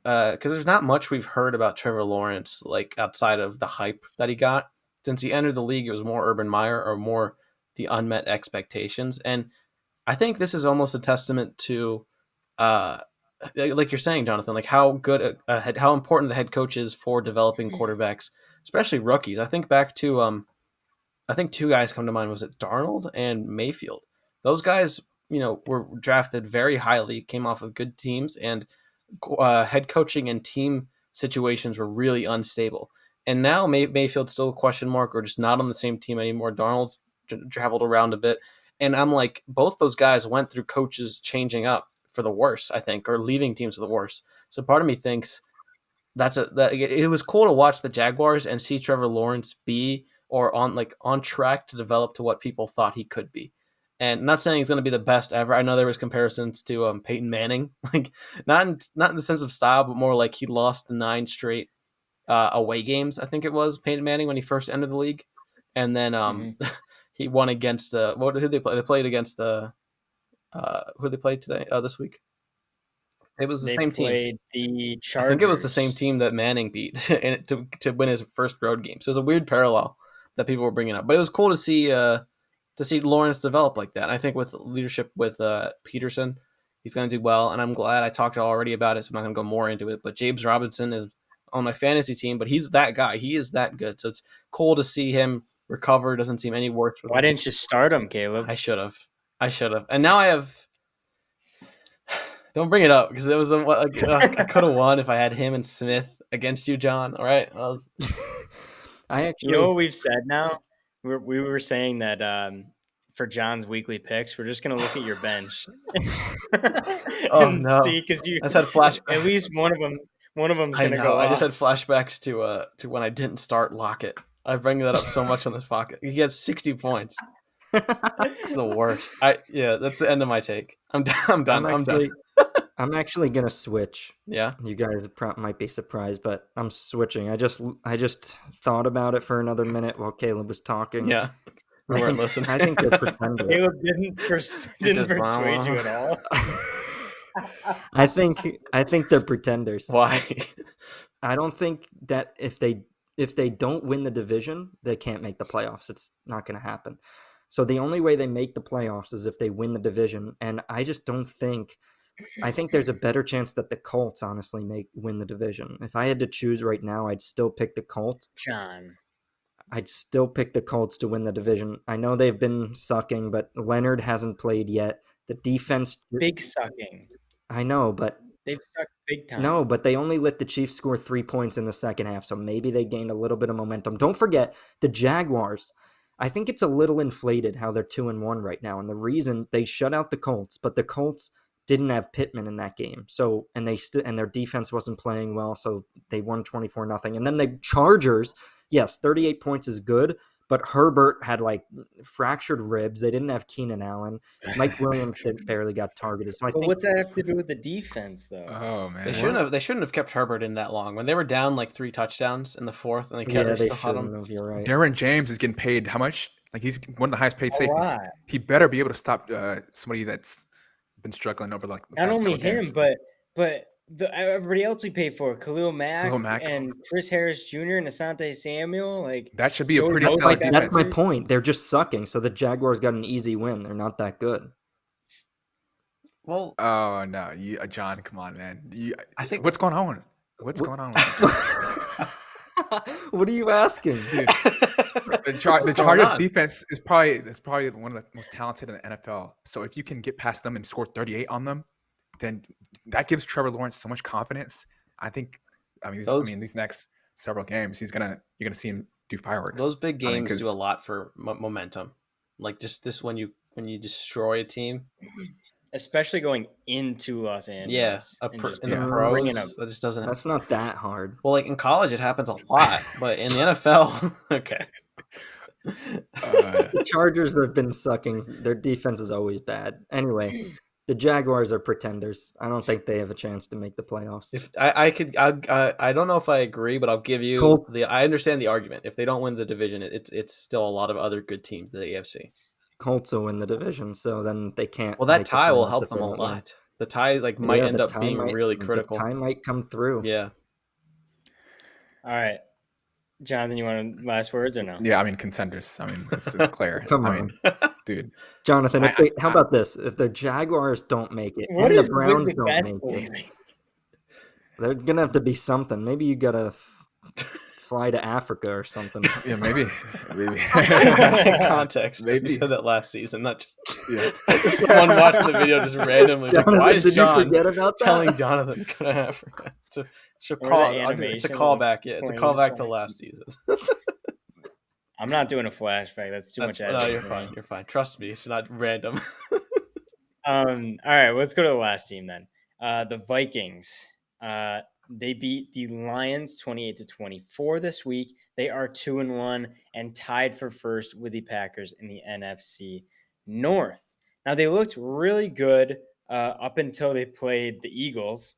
because there's not much we've heard about Trevor Lawrence like outside of the hype that he got since he entered the league. It was more Urban Meyer or more the unmet expectations, and I think this is almost a testament to. Like you're saying, Jonathan, like how good how important the head coach is for developing quarterbacks, especially rookies. I think back to I think 2 guys come to mind. Was it Darnold and Mayfield? Those guys, you know, were drafted very highly, came off of good teams, and head coaching and team situations were really unstable. And now Mayfield's still a question mark, or just not on the same team anymore. Darnold's traveled around a bit, and I'm like, both those guys went through coaches changing up for the worse, I think, or leaving teams for the worse. So part of me thinks that it was cool to watch the Jaguars and see Trevor Lawrence be or on track to develop to what people thought he could be. And not saying he's going to be the best ever. I know there was comparisons to Peyton Manning, like not in the sense of style, but more like he lost the 9 straight away games. I think it was Peyton Manning when he first entered the league, and then he won against who did they play? They played against who they played today this week. It was the same team. They played the Chargers. I think it was the same team that Manning beat to win his first road game. So it was a weird parallel that people were bringing up. But it was cool to see Lawrence develop like that. I think with leadership with Peterson, he's going to do well. And I'm glad I talked already about it, so I'm not going to go more into it. But James Robinson is on my fantasy team, but he's that guy. He is that good. So it's cool to see him recover. Doesn't seem any worse. Why didn't you start him, Caleb? I should have. And now I have. Don't bring it up because it was I could have won if I had him and Smith against you, John. All right, You know what we've said now? We were saying that for John's weekly picks, we're just gonna look at your bench and no. see because I said flashback. At least one of them's gonna go. I just had flashbacks to when I didn't start Lockett. I bring that up so much on this pocket. He had 60 points. It's the worst. That's the end of my take. I'm done. I'm done. I'm actually gonna switch. Yeah, you guys might be surprised, but I'm switching. I just thought about it for another minute while Caleb was talking. Yeah, we weren't listening. I think they're pretenders. Caleb didn't persuade you at all. I think they're pretenders. Why? I don't think that if they don't win the division, they can't make the playoffs. It's not going to happen. So the only way they make the playoffs is if they win the division, and I just don't think. I think there's a better chance that the Colts honestly win the division. If I had to choose right now, I'd still pick the Colts. John. I'd still pick the Colts to win the division. I know they've been sucking, but Leonard hasn't played yet. The defense... Big sucking. I know, but... They've sucked big time. No, but they only let the Chiefs score 3 points in the second half, so maybe they gained a little bit of momentum. Don't forget, the Jaguars... I think it's a little inflated how they're 2-1 right now, and the reason they shut out the Colts, but the Colts... didn't have Pittman in that game. So, and their defense wasn't playing well. So they won 24-0. And then the Chargers, yes, 38 points is good, but Herbert had like fractured ribs. They didn't have Keenan Allen. Mike Williams barely got targeted. So what's that have to do with the defense though? Oh man. They shouldn't have kept Herbert in that long. When they were down like 3 touchdowns in the fourth and they still had him. You're right. Darren James is getting paid how much? Like he's one of the highest paid safeties. He better be able to stop somebody that's been struggling over like not only him, games. but everybody else we pay for Khalil Mack and Chris Harris Jr. and Asante Samuel. Like that should be a pretty solid defense. That's my point. They're just sucking. So the Jaguars got an easy win. They're not that good. Well, oh no, John, come on, man. I think what's going on? What's going on? What are you asking? Dude, the Chargers defense is probably one of the most talented in the NFL. So if you can get past them and score 38 on them, then that gives Trevor Lawrence so much confidence. I think. I mean, these next several games, you're gonna see him do fireworks. Those big games 'cause- do a lot for momentum. Like just this when you destroy a team. Especially going into Los Angeles. Yeah, and just in the bringing pros, that just doesn't. That's not that hard. Well, like in college, it happens a lot, but in the NFL, okay. The Chargers have been sucking. Their defense is always bad. Anyway, the Jaguars are pretenders. I don't think they have a chance to make the playoffs. If I don't know if I agree, but I'll give you Colts. I understand the argument. If they don't win the division, it's still a lot of other good teams in the AFC. Colts will win the division, so then they can't. Well, that make the tie will playoffs help if them a they don't win. lot. The tie might end the up tie being really critical. The tie might come through. Yeah. All right. Jonathan, you want last words or no? Yeah, I mean contenders. I mean it's clear. Come I on. mean, dude. Jonathan, how about this? If the Jaguars don't make it What and is the Browns with don't that make lately? it, they're gonna have to be something. Maybe you gotta fly to Africa or something. Yeah, maybe. Context. Maybe. We said that last season, not just Yeah. someone watching the video just randomly. Like, Jonathan, why is did John you forget about that? telling Jonathan to go to Africa? It's a Or call. the I'll do it. It's a animation callback. Yeah, it's a with callback planes. to last season. I'm not doing a flashback. That's too much editing. No, you're for fine. me. You're fine. Trust me, it's not random. All right, let's go to the last team then. The Vikings. They beat the Lions 28-24 this week. They are 2-1 and tied for first with the Packers in the NFC North. Now they looked really good up until they played the Eagles,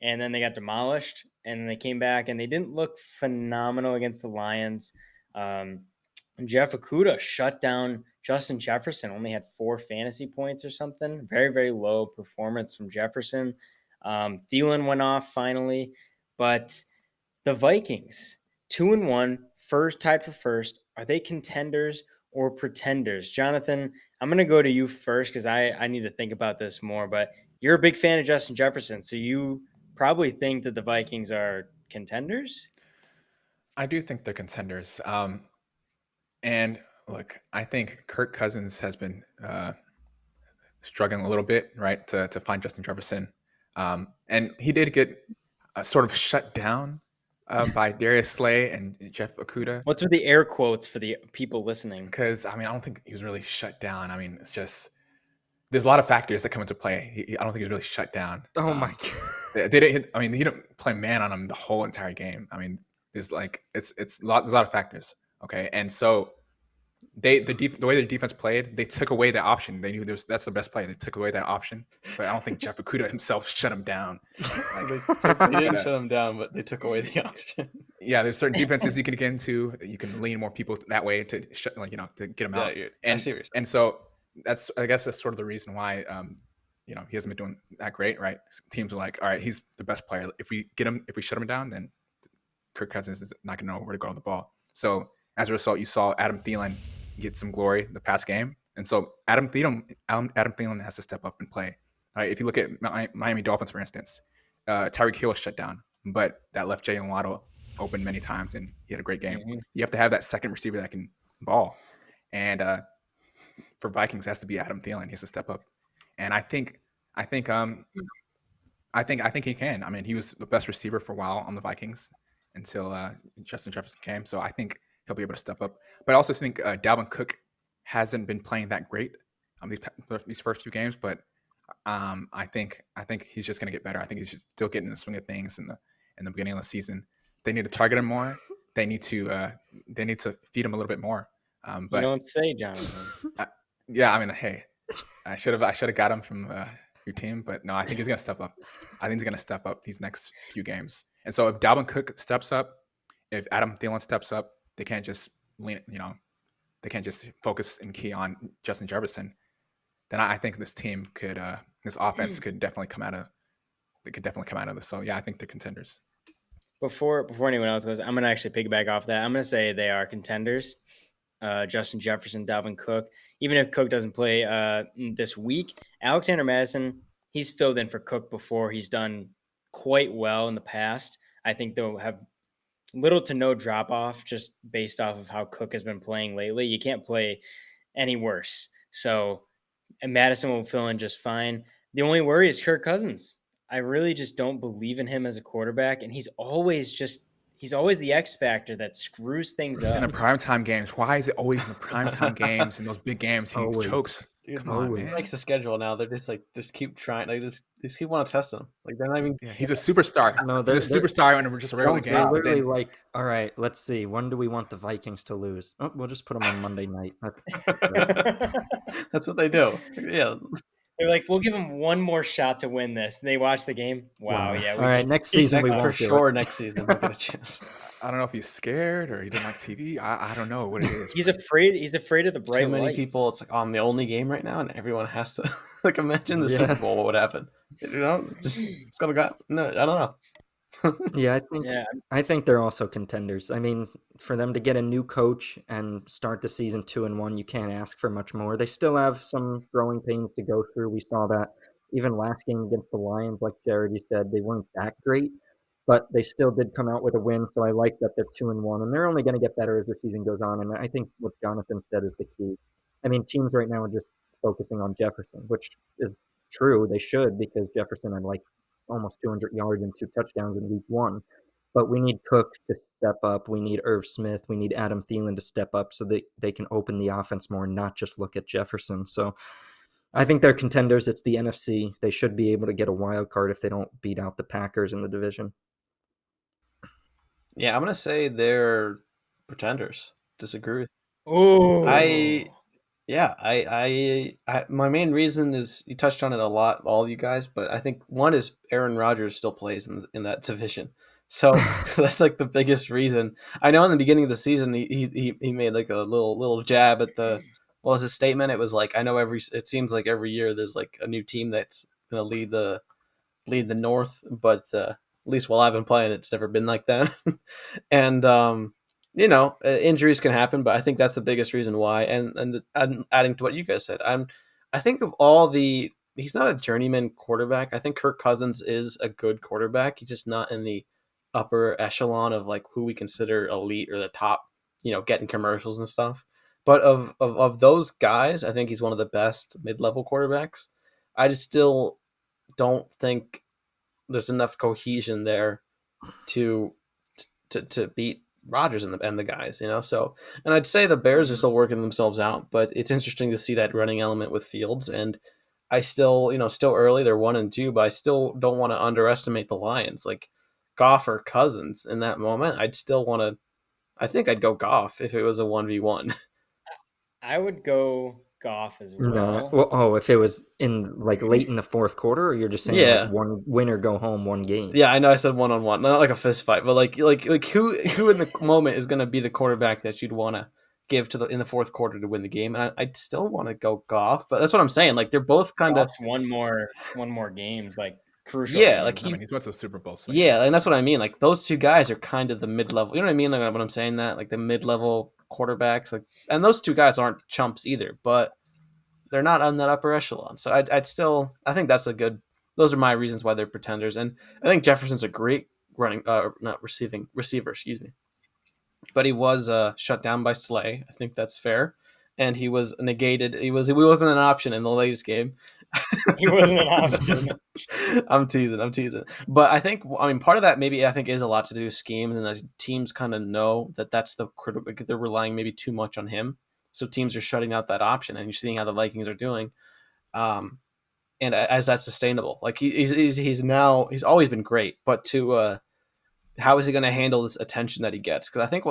and then they got demolished. And then they came back and they didn't look phenomenal against the Lions. Jeff Okudah shut down Justin Jefferson, only had 4 fantasy points or something. Very, very low performance from Jefferson. Thielen went off finally, but the Vikings, 2-1, tied for first. Are they contenders or pretenders? Jonathan, I'm going to go to you first because I need to think about this more, but you're a big fan of Justin Jefferson, so you probably think that the Vikings are contenders? I do think they're contenders. And look, I think Kirk Cousins has been struggling a little bit, right, to find Justin Jefferson. And he did get sort of shut down by Darius Slay and Jeff Okudah. What's with the air quotes for the people listening? Because, I mean, I don't think he was really shut down. I mean, it's just there's a lot of factors that come into play. I don't think he was really shut down. Oh my god! They didn't. I mean, he didn't play man on him the whole entire game. I mean, there's like there's a lot of factors. Okay, and so the way their defense played, they took away that option. They knew that's the best play. They took away that option, but I don't think Jeff Okudah himself shut him down. They didn't shut him down, but they took away the option. Yeah, there's certain defenses you can get into. You can lean more people that way to shut, to get them out. And so I guess that's sort of the reason why he hasn't been doing that great, right? Teams are like, all right, he's the best player. If we shut him down, then Kirk Cousins is not going to know where to go on the ball. So as a result, you saw Adam Thielen get some glory the past game, and so Adam Thielen has to step up and play. All right, if you look at Miami Dolphins, for instance, Tyreek Hill was shut down, but that left Jalen Waddle open many times, and he had a great game. Mm-hmm. You have to have that second receiver that can ball, and for Vikings, it has to be Adam Thielen. He has to step up, and I think he can. I mean, he was the best receiver for a while on the Vikings until Justin Jefferson came. So I think he'll be able to step up. But I also think Dalvin Cook hasn't been playing that great these first 2 games. But I think he's just going to get better. I think he's just still getting in the swing of things in the beginning of the season. They need to target him more. They need to feed him a little bit more. But you don't say, Jonathan. Yeah, I mean, hey, I should have got him from your team, but no, I think he's going to step up. I think he's going to step up these next few games. And so if Dalvin Cook steps up, if Adam Thielen steps up, they can't just they can't just focus and key on Justin Jefferson. Then I think this team this offense could definitely come out of this. So yeah, I think they're contenders. Before anyone else goes, I'm going to actually piggyback off that. I'm going to say they are contenders. Justin Jefferson, Dalvin Cook. Even if Cook doesn't play this week, Alexander Madison, he's filled in for Cook before. He's done quite well in the past. I think they'll have little to no drop off just based off of how Cook has been playing lately. You can't play any worse. So and Madison will fill in just fine. The only worry is Kirk Cousins. I really just don't believe in him as a quarterback, and he's always the X factor that screws things In the up. primetime games, why is it always in the primetime games and those big games he Always. chokes? Dude, Come on, always. man. Makes the schedule now. They're just keep trying. Like just keep want to test them. Like they're not even. Yeah, he's a superstar. No, He's a superstar in just a regular they're game. But literally then like, all right, let's see. When do we want the Vikings to lose? Oh, we'll just put them on Monday night. That's what they do. Yeah. They're like, we'll give him one more shot to win this. They watch the game. Wow, yeah. All right, next season we for won't do sure. it. Next season we'll get a chance. I don't know if he's scared or he doesn't like TV. I don't know what it is. He's afraid. He's afraid of the bright Too many lights. people. It's like I'm the only game right now, and everyone has to like imagine the Yeah. Super Bowl. What would happen? You know, just it's gonna go. No, I don't know. Yeah, Yeah, I think they're also contenders. I mean, for them to get a new coach and start the season 2-1, you can't ask for much more. They still have some growing pains to go through. We saw that even last game against the Lions, like Jared, you said, they weren't that great, but they still did come out with a win. So I like that they're 2-1, and they're only going to get better as the season goes on. And I think what Jonathan said is the key. I mean, teams right now are just focusing on Jefferson, which is true. They should, because Jefferson had like almost 200 yards and 2 touchdowns in week 1. But we need Cook to step up. We need Irv Smith. We need Adam Thielen to step up so that they can open the offense more and not just look at Jefferson. So I think they're contenders. It's the NFC. They should be able to get a wild card if they don't beat out the Packers in the division. Yeah, I'm gonna say they're pretenders. Disagree with. Oh, My main reason is you touched on it a lot, all you guys, but I think one is Aaron Rodgers still plays in that division, so that's like the biggest reason. I know in the beginning of the season he made like a little jab at the what was his statement? It was like I know it seems like every year there's like a new team that's gonna lead the North, but at least while I've been playing, it's never been like that, and injuries can happen, but I think that's the biggest reason why. And adding to what you guys said, I think of all he's not a journeyman quarterback. I think Kirk Cousins is a good quarterback. He's just not in the upper echelon of like who we consider elite or the top, getting commercials and stuff. But of those guys, I think he's one of the best mid-level quarterbacks. I just still don't think there's enough cohesion there to beat Rodgers and the guys, So, and I'd say the Bears are still working themselves out, but it's interesting to see that running element with Fields. And I still, still early, they're 1-2, but I still don't want to underestimate the Lions. Like Goff or Cousins in that moment, I think I'd go Goff if it was a 1v1. I would go Goff as well. If it was in like late in the fourth quarter, or you're just saying like one win or go home, one game. Yeah, I know I said 1-on-1, not like a fist fight, but like who in the moment is going to be the quarterback that you'd want to give in the fourth quarter to win the game? And I'd still want to go Goff, but that's what I'm saying. Like they're both kind of one more games, like crucial. Yeah, games. like he's went to the Super Bowl. So yeah, and that's what I mean. Like those two guys are kind of the mid-level. You know what I mean? Like when I'm saying that, like the mid-level quarterbacks, like, and those two guys aren't chumps either, but they're not on that upper echelon. So I'd still, I think that's a good. Those are my reasons why they're pretenders, and I think Jefferson's a great receiver. Excuse me, but he was shut down by Slay. I think that's fair, and he was negated. He wasn't an option in the latest game. He wasn't an option. I'm teasing. But I think, part of that maybe I think is a lot to do with schemes, and the teams kind of know that's the critical. They're relying maybe too much on him, so teams are shutting out that option, and you're seeing how the Vikings are doing. And as that's sustainable, like he's always been great, but how is he going to handle this attention that he gets? Because I think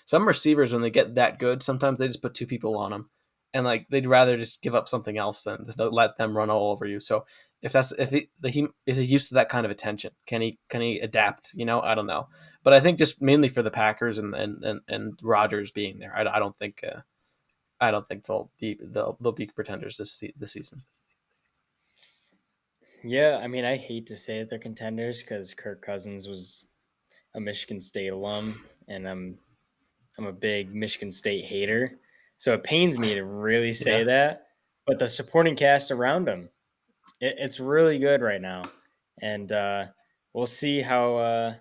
some receivers, when they get that good, sometimes they just put 2 people on them, and like they'd rather just give up something else than to let them run all over you. So if he is he used to that kind of attention, can he adapt? I don't know, but I think just mainly for the Packers and Rodgers being there, I don't think they'll be pretenders this season. Yeah, I hate to say it, they're contenders because Kirk Cousins was a Michigan State alum, and I'm a big Michigan State hater, so it pains me to really say that. But the supporting cast around him, it's really good right now, and we'll see how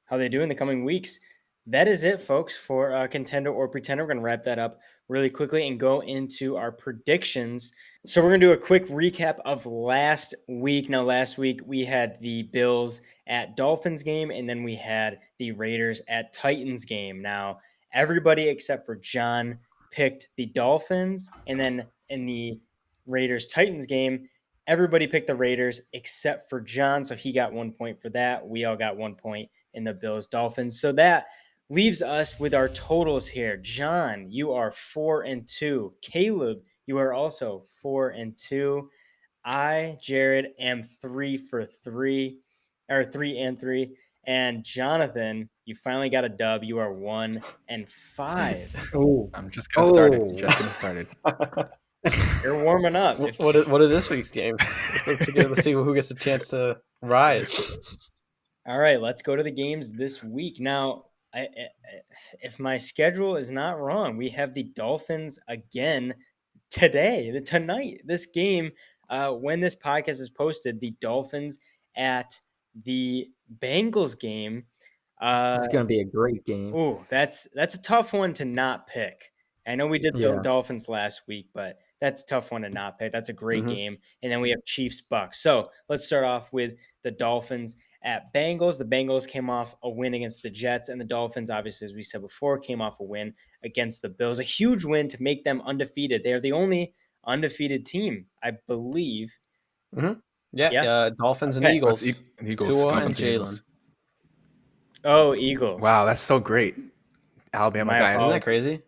how they do in the coming weeks. That is it, folks, for Contender or Pretender. We're going to wrap that up really quickly and go into our predictions. So we're going to do a quick recap of last week. Now, last week we had the Bills at Dolphins game, and then we had the Raiders at Titans game. Now, everybody except for John picked the Dolphins, and then in the Raiders Titans game, everybody picked the Raiders except for John, so he got 1 point for that. We all got 1 point in the Bills Dolphins. So that leaves us with our totals here. John, you are 4-2. Caleb, you are also 4-2. Jared, am 3-3, or 3-3. And Jonathan, you finally got a dub. You are 1-5. Oh, I'm just getting started. Just getting started. You're warming up. What are this week's games? Let's see who gets a chance to rise. All right, let's go to the games this week. Now, if my schedule is not wrong, we have the Dolphins again tonight. This game, when this podcast is posted, the Dolphins at the Bengals game. It's going to be a great game. Oh, that's a tough one to not pick. I know we did the Dolphins last week, but that's a tough one to not pick. That's a great game. And then we have Chiefs Bucks. So let's start off with the Dolphins at Bengals. The Bengals came off a win against the Jets, and the Dolphins, obviously, as we said before, came off a win against the Bills. A huge win to make them undefeated. They are the only undefeated team, I believe. Yeah. Dolphins and Eagles. Eagles. Tua and Dolphins, Jalen. Eagles. Oh, Eagles. Wow, that's so great. Alabama guys. Isn't that crazy?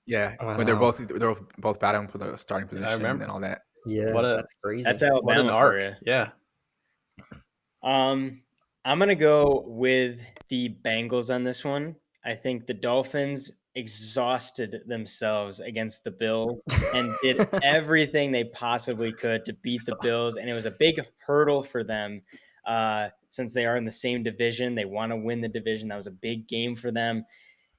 Yeah, Wow. when they're both battling for the starting position remember. and all that. Yeah, That's crazy. That's What Alabama an for arc. you. Yeah. I'm gonna go with the Bengals on this one. I think the Dolphins exhausted themselves against the Bills and did everything they possibly could to beat the Bills, and it was a big hurdle for them since they are in the same division. They want to win the division. That was a big game for them,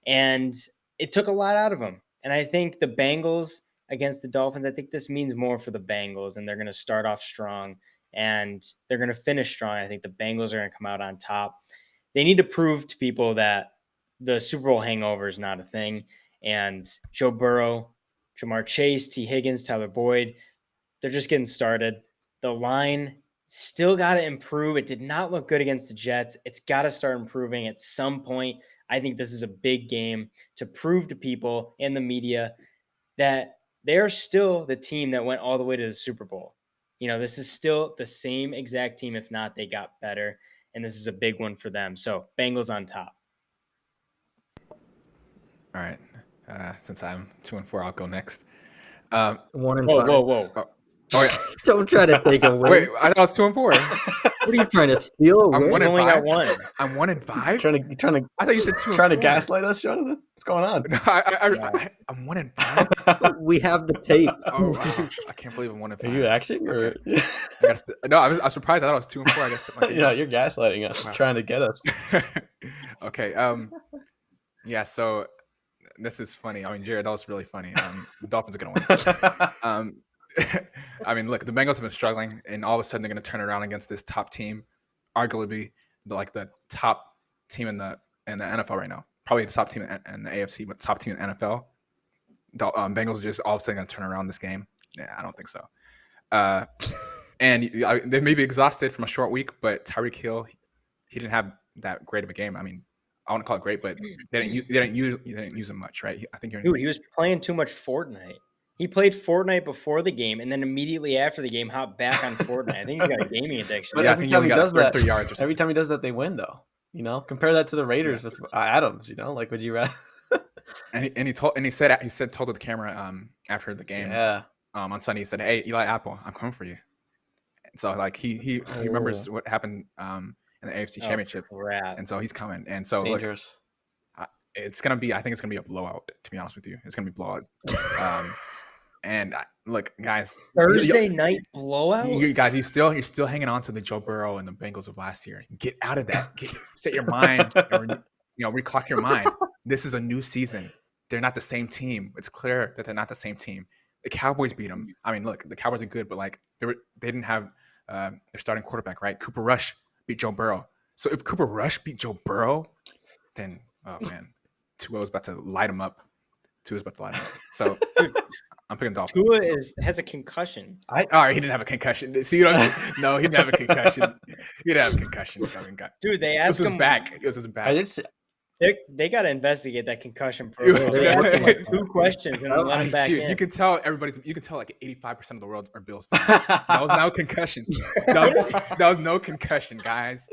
and it took a lot out of them. And I think the Bengals against the Dolphins, I think this means more for the Bengals, and they're going to start off strong and they're going to finish strong. I think the Bengals are going to come out on top. They need to prove to people that the Super Bowl hangover is not a thing. And Joe Burrow, Jamar Chase, T. Higgins, Tyler Boyd, they're just getting started. The line still got to improve. It did not look good against the Jets. It's got to start improving at some point. I think this is a big game to prove to people in the media that they're still the team that went all the way to the Super Bowl. You know, this is still the same exact team. If not, they got better. And this is a big one for them. So Bengals on top. All right. Since I'm 2-4, I'll go next. 1-5. Whoa. Oh yeah. Don't try to take a win. Wait, I thought I was 2-4. What are you trying to steal? A I'm win? 1-5. only got one. I'm 1-5. Trying to I thought you said 2-4. trying to gaslight us, Jonathan? What's going on? No, I'm 1-5. We have the tape. Oh, wow. I can't believe I'm 1-5. Are you acting or? No, I was surprised. I thought I was 2-4. I guess. Yeah, you're gaslighting us, Wow. trying to get us. Okay. Yeah. So this is funny. I mean, Jared, that was really funny. The Dolphins are gonna win. I mean, look, the Bengals have been struggling, and all of a sudden they're going to turn around against this top team, arguably the top team in the NFL right now. Probably the top team in the AFC, but top team in the NFL. The Bengals are just all of a sudden going to turn around this game. Yeah, I don't think so. And they may be exhausted from a short week, but Tyreek Hill, he didn't have that great of a game. I mean, I want to call it great, but they didn't use him much, right? I think He was playing too much Fortnite. He played Fortnite before the game, and then immediately after the game, hopped back on Fortnite. I think he's got a gaming addiction. But Yeah, I every think he time only he got does that, 33 yards or something. every time he does that, they win though. You know, compare that to the Raiders with Adams. You know, like would you rather? And he told the camera after the game on Sunday, he said, "Hey, Eli Apple, I'm coming for you." And so like he remembers what happened in the AFC Championship, Crap. and so he's coming. And so look, Dangerous. it's gonna be. I think it's gonna be a blowout. To be honest with you, it's gonna be blowout. And look, guys, Thursday night blowout. you guys, you're still hanging on to the Joe Burrow and the Bengals of last year. Get out of that. Set your mind, or reclock your mind. This is a new season. They're not the same team. It's clear that they're not the same team. The Cowboys beat them. I mean, look, the Cowboys are good, but like they didn't have their starting quarterback, right? Cooper Rush beat Joe Burrow. So if Cooper Rush beat Joe Burrow, then oh man, Tua is about to light him up. Tua's about to light him up. So I'm picking Dolphins. Tua has a concussion. All right, he didn't have a concussion. See, you know, no, he didn't have a concussion. He didn't have a concussion. Dude, they This asked was him back. It was his back. I did see, They got to investigate that concussion It was- protocol. They They were asked looking him like like 2 questions and then let him back Dude, in. you can tell you can tell like 85% of the world are Bills fans. That was no concussion. That was no concussion, guys.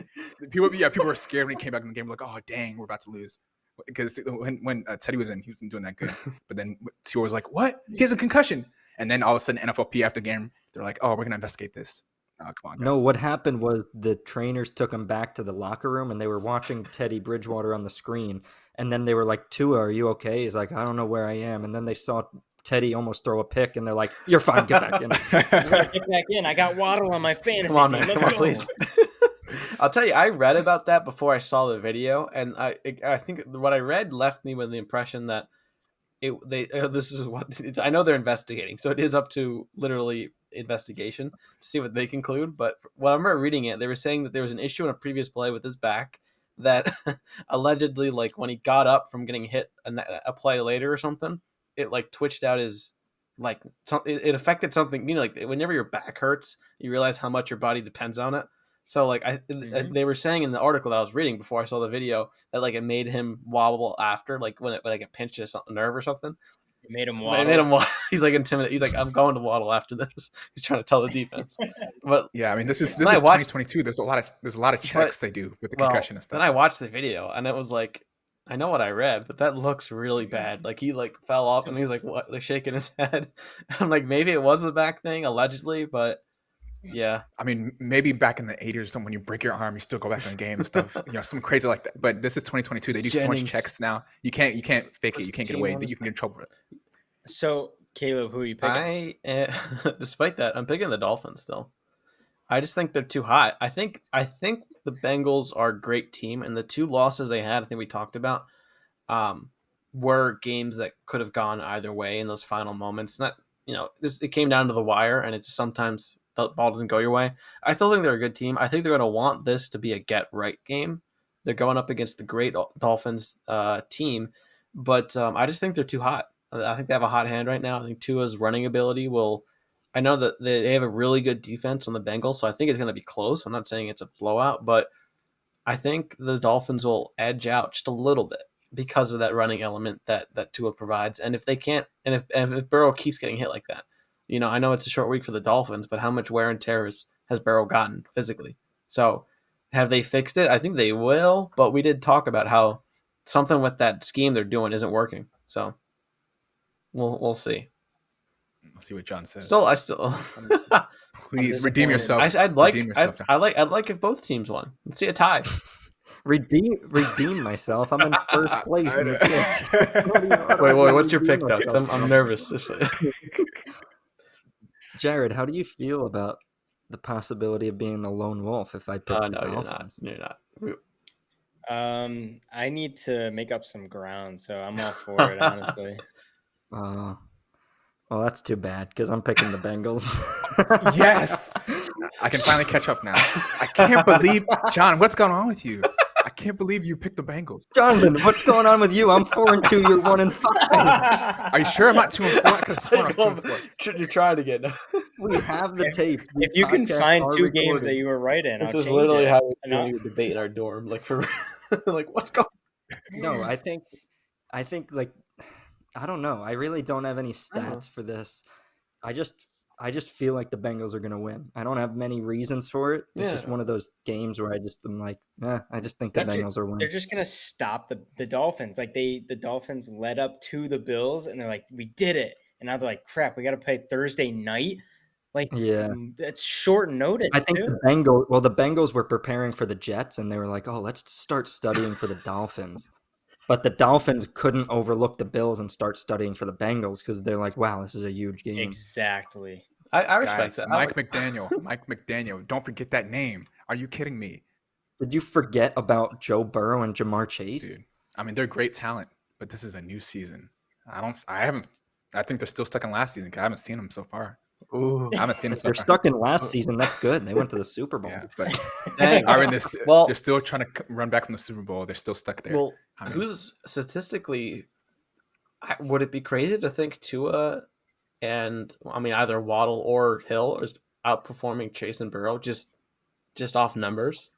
People were scared when he came back in the game. Like, oh dang, we're about to lose. Because when Teddy was in, he wasn't doing that good. But then Tua was like, what? He has a concussion. And then all of a sudden, NFLP after the game, they're like, oh, we're gonna investigate this. Oh, come on, guys. No, what happened was the trainers took him back to the locker room and they were watching Teddy Bridgewater on the screen. And then they were like, Tua, are you okay? He's like, I don't know where I am. And then they saw Teddy almost throw a pick and they're like, you're fine, get back in. Get back in. I got Waddle on my fantasy come on, team. man, Let's come on, go. please. I'll tell you, I read about that before I saw the video, and I think what I read left me with the impression that this is what I know they're investigating, so it is up to literally investigation to see what they conclude. But when I remember reading it, they were saying that there was an issue in a previous play with his back that allegedly, like when he got up from getting hit a play later or something, it like twitched out his it affected something. You know, like whenever your back hurts, you realize how much your body depends on it. So like they were saying in the article that I was reading before I saw the video that like it made him wobble after, like when it pinched his nerve or something. It made him It waddle. made him waddle. He's like intimidated. He's like, I'm going to waddle after this. He's trying to tell the defense. But Yeah, I mean, this is Then I watched- 2022. There's a lot of checks they do with the well, concussion and stuff. then I watched the video and it was like, I know what I read, but that looks really bad. Like he like fell off and he's like what, like shaking his head. I'm like, maybe it was a back thing allegedly, but yeah. I mean, maybe back in the 80s or something, when you break your arm, you still go back in the game and stuff. You know, something crazy like that. But this is 2022. They do so much Jennings. checks now. You can't fake it. You can't get away. You can get in trouble with it. So, Caleb, who are you picking? Despite that, I'm picking the Dolphins still. I just think they're too hot. I think the Bengals are a great team, and the 2 losses they had, I think we talked about, were games that could have gone either way in those final moments. Not, you know, it came down to the wire, and it's sometimes the ball doesn't go your way. I still think they're a good team. I think they're going to want this to be a get-right game. They're going up against the great Dolphins team, but I just think they're too hot. I think they have a hot hand right now. I think Tua's running ability will. I know that they have a really good defense on the Bengals, so I think it's going to be close. I'm not saying it's a blowout, but I think the Dolphins will edge out just a little bit because of that running element that Tua provides. And if they can't, and if Burrow keeps getting hit like that, you know, I know it's a short week for the Dolphins, but how much wear and tear has Burrow gotten physically? So have they fixed it? I think they will, but we did talk about how something with that scheme they're doing isn't working. So we'll see. Let's see what John says. I still Please redeem disappointed. yourself. I'd like Redeem yourself. I'd like if both teams won. Let's see a tie. Redeem myself. I'm in first place. In the picks. Wait, what's your pick though? 'Cause I'm nervous. Jared, how do you feel about the possibility of being the lone wolf if I pick the No, Dolphins? you're not. I need to make up some ground, so I'm all for it, honestly. Well, that's too bad because I'm picking the Bengals. Yes, I can finally catch up now. I can't believe, John, what's going on with you? I can't believe you picked the Bengals. Jonathan, what's going on with you? I'm 4-2. You're 1-5. Are you sure I'm not 2-4? I could have sworn I was 2-4. You're trying again. We have the tape. If you can Podcasts find are 2 games recorded. that you were right in, This I'll is change literally it. how we're No. doing a debate in our dorm. Like for like what's going? No, I think like I don't know. I really don't have any stats for this. I just feel like the Bengals are gonna win. I don't have many reasons for it. It's just one of those games where I'm like, I just think the Bengals are winning. They're just gonna stop the Dolphins. Like the Dolphins led up to the Bills, and they're like, "We did it!" And now they're like, "Crap, we got to play Thursday night." Like, Yeah. it's short notice. I think too. the Bengals were preparing for the Jets, and they were like, "Oh, let's start studying for the Dolphins." But the Dolphins couldn't overlook the Bills and start studying for the Bengals because they're like, "Wow, this is a huge game." Exactly. I respect Guys, that. Mike McDaniel. Don't forget that name. Are you kidding me? Did you forget about Joe Burrow and Jamar Chase? Dude, I mean, they're great talent, but this is a new season. I think they're still stuck in last season because I haven't seen them so far. Ooh. I haven't seen them If so they're far. stuck in last season, that's good. They went to the Super Bowl. Yeah, but Dang. Iron, Well- they're still trying to run back from the Super Bowl. They're still stuck there. Well, I mean, who's statistically? Would it be crazy to think Tua and I mean either Waddle or Hill is outperforming Chase and Burrow just off numbers?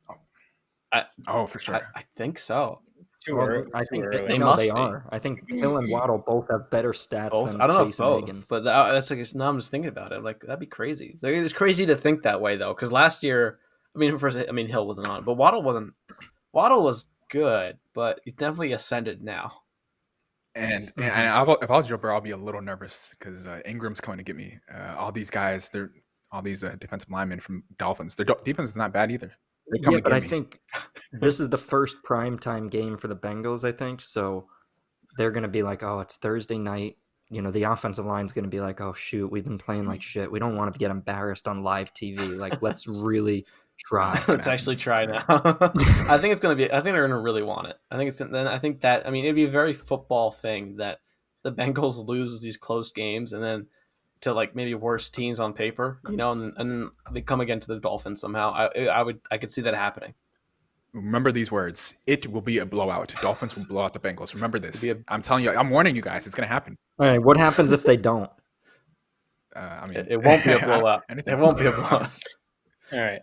for sure. I think so. Too Well, early. I too think early. They no, must they be. are. I think Hill and Waddle both have better stats Both. than I don't know if Chase and both, Higgins. but that's like now I'm just thinking about it. Like that'd be crazy. Like, it's crazy to think that way though, because last year, Hill wasn't on, but Waddle wasn't. Waddle was good, but he definitely ascended now. And Mm-hmm. if I was Joe Burrow, I'll be a little nervous because Ingram's coming to get me. All these guys, all these defensive linemen from Dolphins. Their defense is not bad either. They're coming but to I get me. think this is the first primetime game for the Bengals, I think. So they're going to be like, oh, it's Thursday night. You know, the offensive line's going to be like, oh, shoot, we've been playing like shit. We don't want to get embarrassed on live TV. Like, let's really try. Let's actually try now. I think it's gonna be. I think they're gonna really want it. I think it's. Then I think that. I mean, it'd be a very football thing that the Bengals lose these close games and then to like maybe worse teams on paper, you know, and then they come again to the Dolphins somehow. I could see that happening. Remember these words. It will be a blowout. Dolphins will blow out the Bengals. Remember this. I'm telling you. I'm warning you guys. It's gonna happen. All right, what happens if they don't? I mean, It won't be a blowout. anything. It won't be a blowout. All right.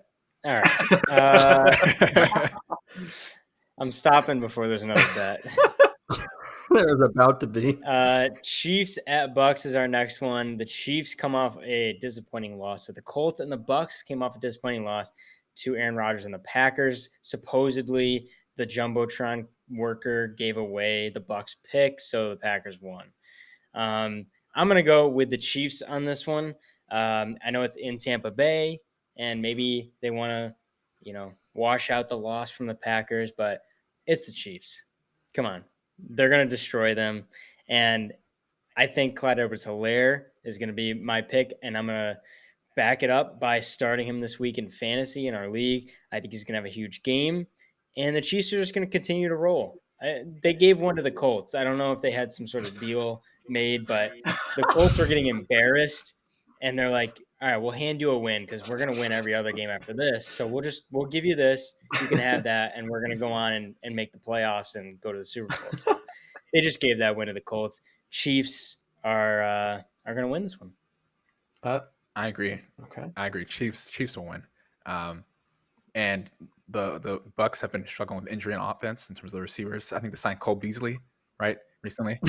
I'm stopping before there's another bet. There's about to be. Chiefs at Bucks is our next one. The Chiefs come off a disappointing loss. So the Colts and the Bucks came off a disappointing loss to Aaron Rodgers and the Packers. Supposedly, the Jumbotron worker gave away the Bucks pick, so the Packers won. I'm going to go with the Chiefs on this one. I know it's in Tampa Bay, and maybe they want to, wash out the loss from the Packers, but it's the Chiefs. Come on. They're going to destroy them. And I think Clyde Edwards-Helaire is going to be my pick, and I'm going to back it up by starting him this week in fantasy in our league. I think he's going to have a huge game, and the Chiefs are just going to continue to roll. They gave one to the Colts. I don't know if they had some sort of deal made, but the Colts were getting embarrassed, and they're like, all right, we'll hand you a win because we're going to win every other game after this. So we'll give you this. You can have that, and we're going to go on and make the playoffs and go to the Super Bowl. So they just gave that win to the Colts. Chiefs are going to win this one. I agree. Okay. I agree. Chiefs will win. And the Bucks have been struggling with injury on offense in terms of the receivers. I think they signed Cole Beasley, right, recently.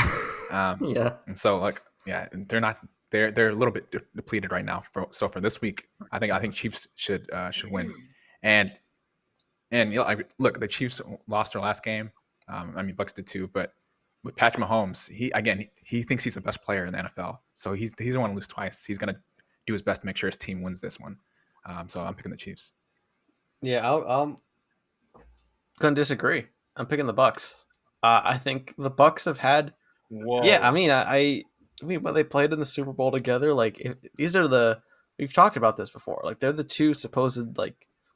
Yeah. And so they're a little bit depleted right now. So for this week, I think Chiefs should win. And look, the Chiefs lost their last game. Bucks did too, but with Patrick Mahomes, he thinks he's the best player in the NFL. So he doesn't want to lose twice. He's gonna do his best to make sure his team wins this one. So I'm picking the Chiefs. Yeah, I'm gonna disagree. I'm picking the Bucks. I think the Bucks have had. Whoa. Yeah, I mean, when they played in the Super Bowl together, like we've talked about this before. Like they're the two supposed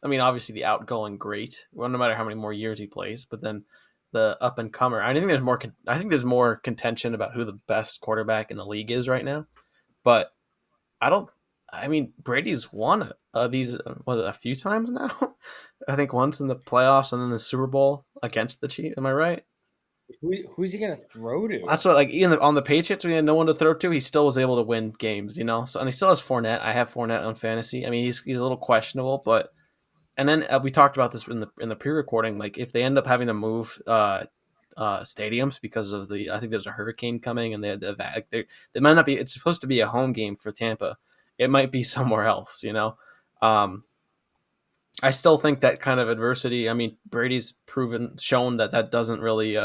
obviously the outgoing great. Well, no matter how many more years he plays, but then the up and comer. I think there's more contention about who the best quarterback in the league is right now. But Brady's won these a few times now. I think once in the playoffs and then the Super Bowl against the Chiefs. Am I right? Who's he gonna throw to? That's what on the Patriots when he had no one to throw to, he still was able to win games, So and he still has Fournette. I have Fournette on fantasy. I mean, he's a little questionable, but and then we talked about this in the pre-recording. Like if they end up having to move stadiums because of I think there's a hurricane coming and they might not be. It's supposed to be a home game for Tampa. It might be somewhere else, I still think that kind of adversity. I mean, Brady's shown that doesn't really.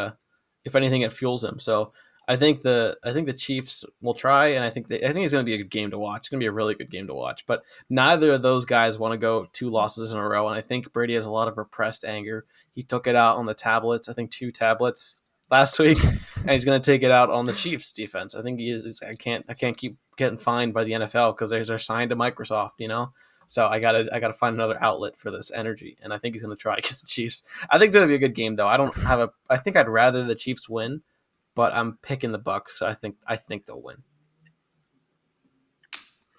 If anything, it fuels him. So I think the Chiefs will try, and I think it's going to be a good game to watch. It's going to be a really good game to watch. But neither of those guys want to go 2 losses in a row, and I think Brady has a lot of repressed anger. He took it out on the tablets. I think 2 tablets last week, and he's going to take it out on the Chiefs defense. I think he is. I can't keep getting fined by the NFL because they're signed to Microsoft, So I gotta find another outlet for this energy, and I think he's gonna try against the Chiefs. I think it's gonna be a good game, though. I think I'd rather the Chiefs win, but I'm picking the Bucks. So I think they'll win.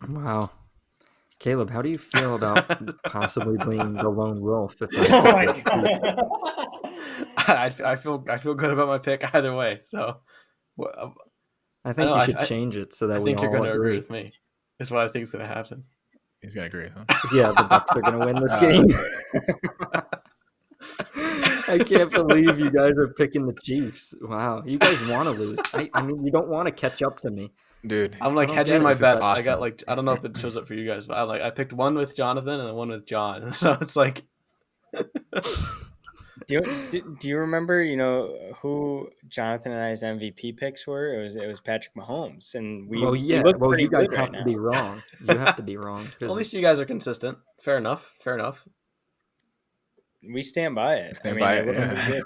Wow. Caleb, how do you feel about possibly being the lone wolf? If Oh I my God. I feel good about my pick either way. So I think know, you should change it so that I we think you're all going to agree agree. with me. Is what I think is going to happen. He's gonna agree, huh? Yeah, the Bucks are going to win this game. I can't believe you guys are picking the Chiefs. Wow, you guys want to lose. I mean, you don't want to catch up to me. Dude, I'm I like don't hedging get it. my This is bets. I awesome. got like I don't know if it shows up for you guys, but I picked one with Jonathan and then one with John. So it's like Do you remember, who Jonathan and I's MVP picks were? It was Patrick Mahomes, and we look pretty you guys good have right to now. be wrong. You have to be wrong. at least you guys are consistent. Fair enough. We stand by it. Stand by they it, look yeah. good.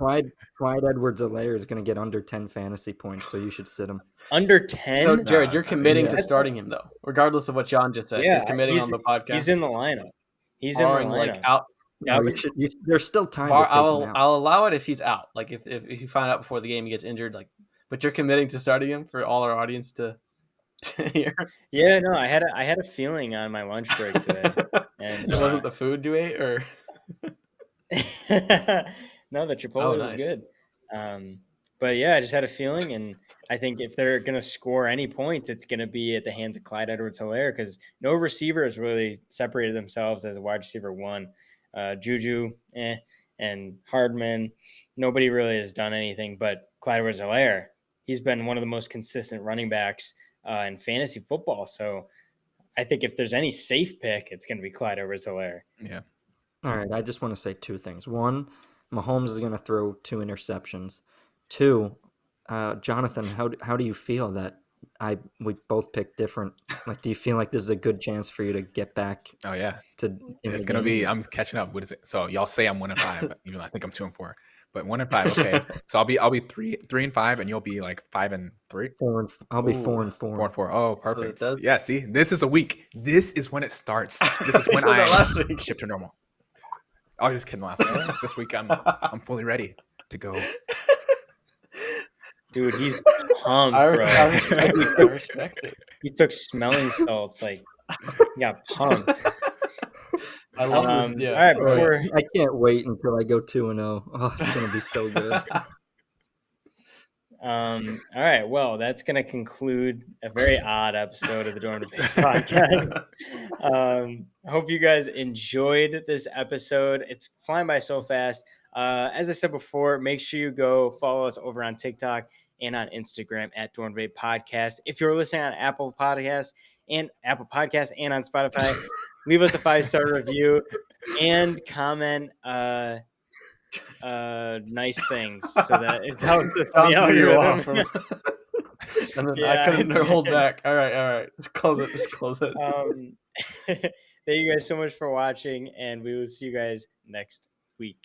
Clyde Edwards-Helaire is going to get under 10 fantasy points, so you should sit him. Under 10? So Jared, Nah, you're committing yeah. to starting him though, regardless of what John just said. Yeah, You're committing on the podcast. He's in the lineup. He's in the barring lineup. like out. That No, was- there's still time to take him out. I'll allow it if he's out. Like if you find out before the game he gets injured, like, but you're committing to starting him for all our audience to hear. Yeah, no, I had a feeling on my lunch break today. And It wasn't the food you ate, or no, the Chipotle was nice. good. But yeah, I just had a feeling, and I think if they're going to score any points, it's going to be at the hands of Clyde Edwards-Helaire, because no receiver has really separated themselves as a wide receiver one. Juju, and Hardman, nobody really has done anything. But Clyde Edwards-Helaire, he's been one of the most consistent running backs in fantasy football. So I think if there's any safe pick, it's going to be Clyde Edwards-Helaire. Yeah. All right, I just want to say two things. One, Mahomes is going to throw 2 interceptions. 2, Jonathan, how do you feel that we both picked different? Like, do you feel like this is a good chance for you to get back Oh yeah. to? It's gonna be. I'm catching up. What is it? So y'all say I'm 1-5, even though I think I'm 2-4. But 1-5. Okay. So I'll be 3-5, and you'll be like 5-3. I'll be Ooh, 4-4. 4-4. Oh, perfect. does- Yeah. See, this is a week. This is when it starts. This is when said that I last week. ship to normal. I was just kidding last week. This week I'm fully ready to go. Dude, he's pumped, I bro. respect it. He took smelling salts, like he got pumped. I love All right, before I can't wait until I go 2-0. Oh, it's gonna be so good. all right, well, that's gonna conclude a very odd episode of the Dorm Debate Podcast. I hope you guys enjoyed this episode. It's flying by so fast. As I said before, make sure you go follow us over on TikTok and on Instagram at Dorm Debate Podcast. If you're listening on Apple Podcasts and on Spotify, leave us a 5-star review and comment nice things so that it helps us in the algorithm. And then Yeah. I couldn't hold back. All right. Let's close it. Thank you guys so much for watching, and we will see you guys next week.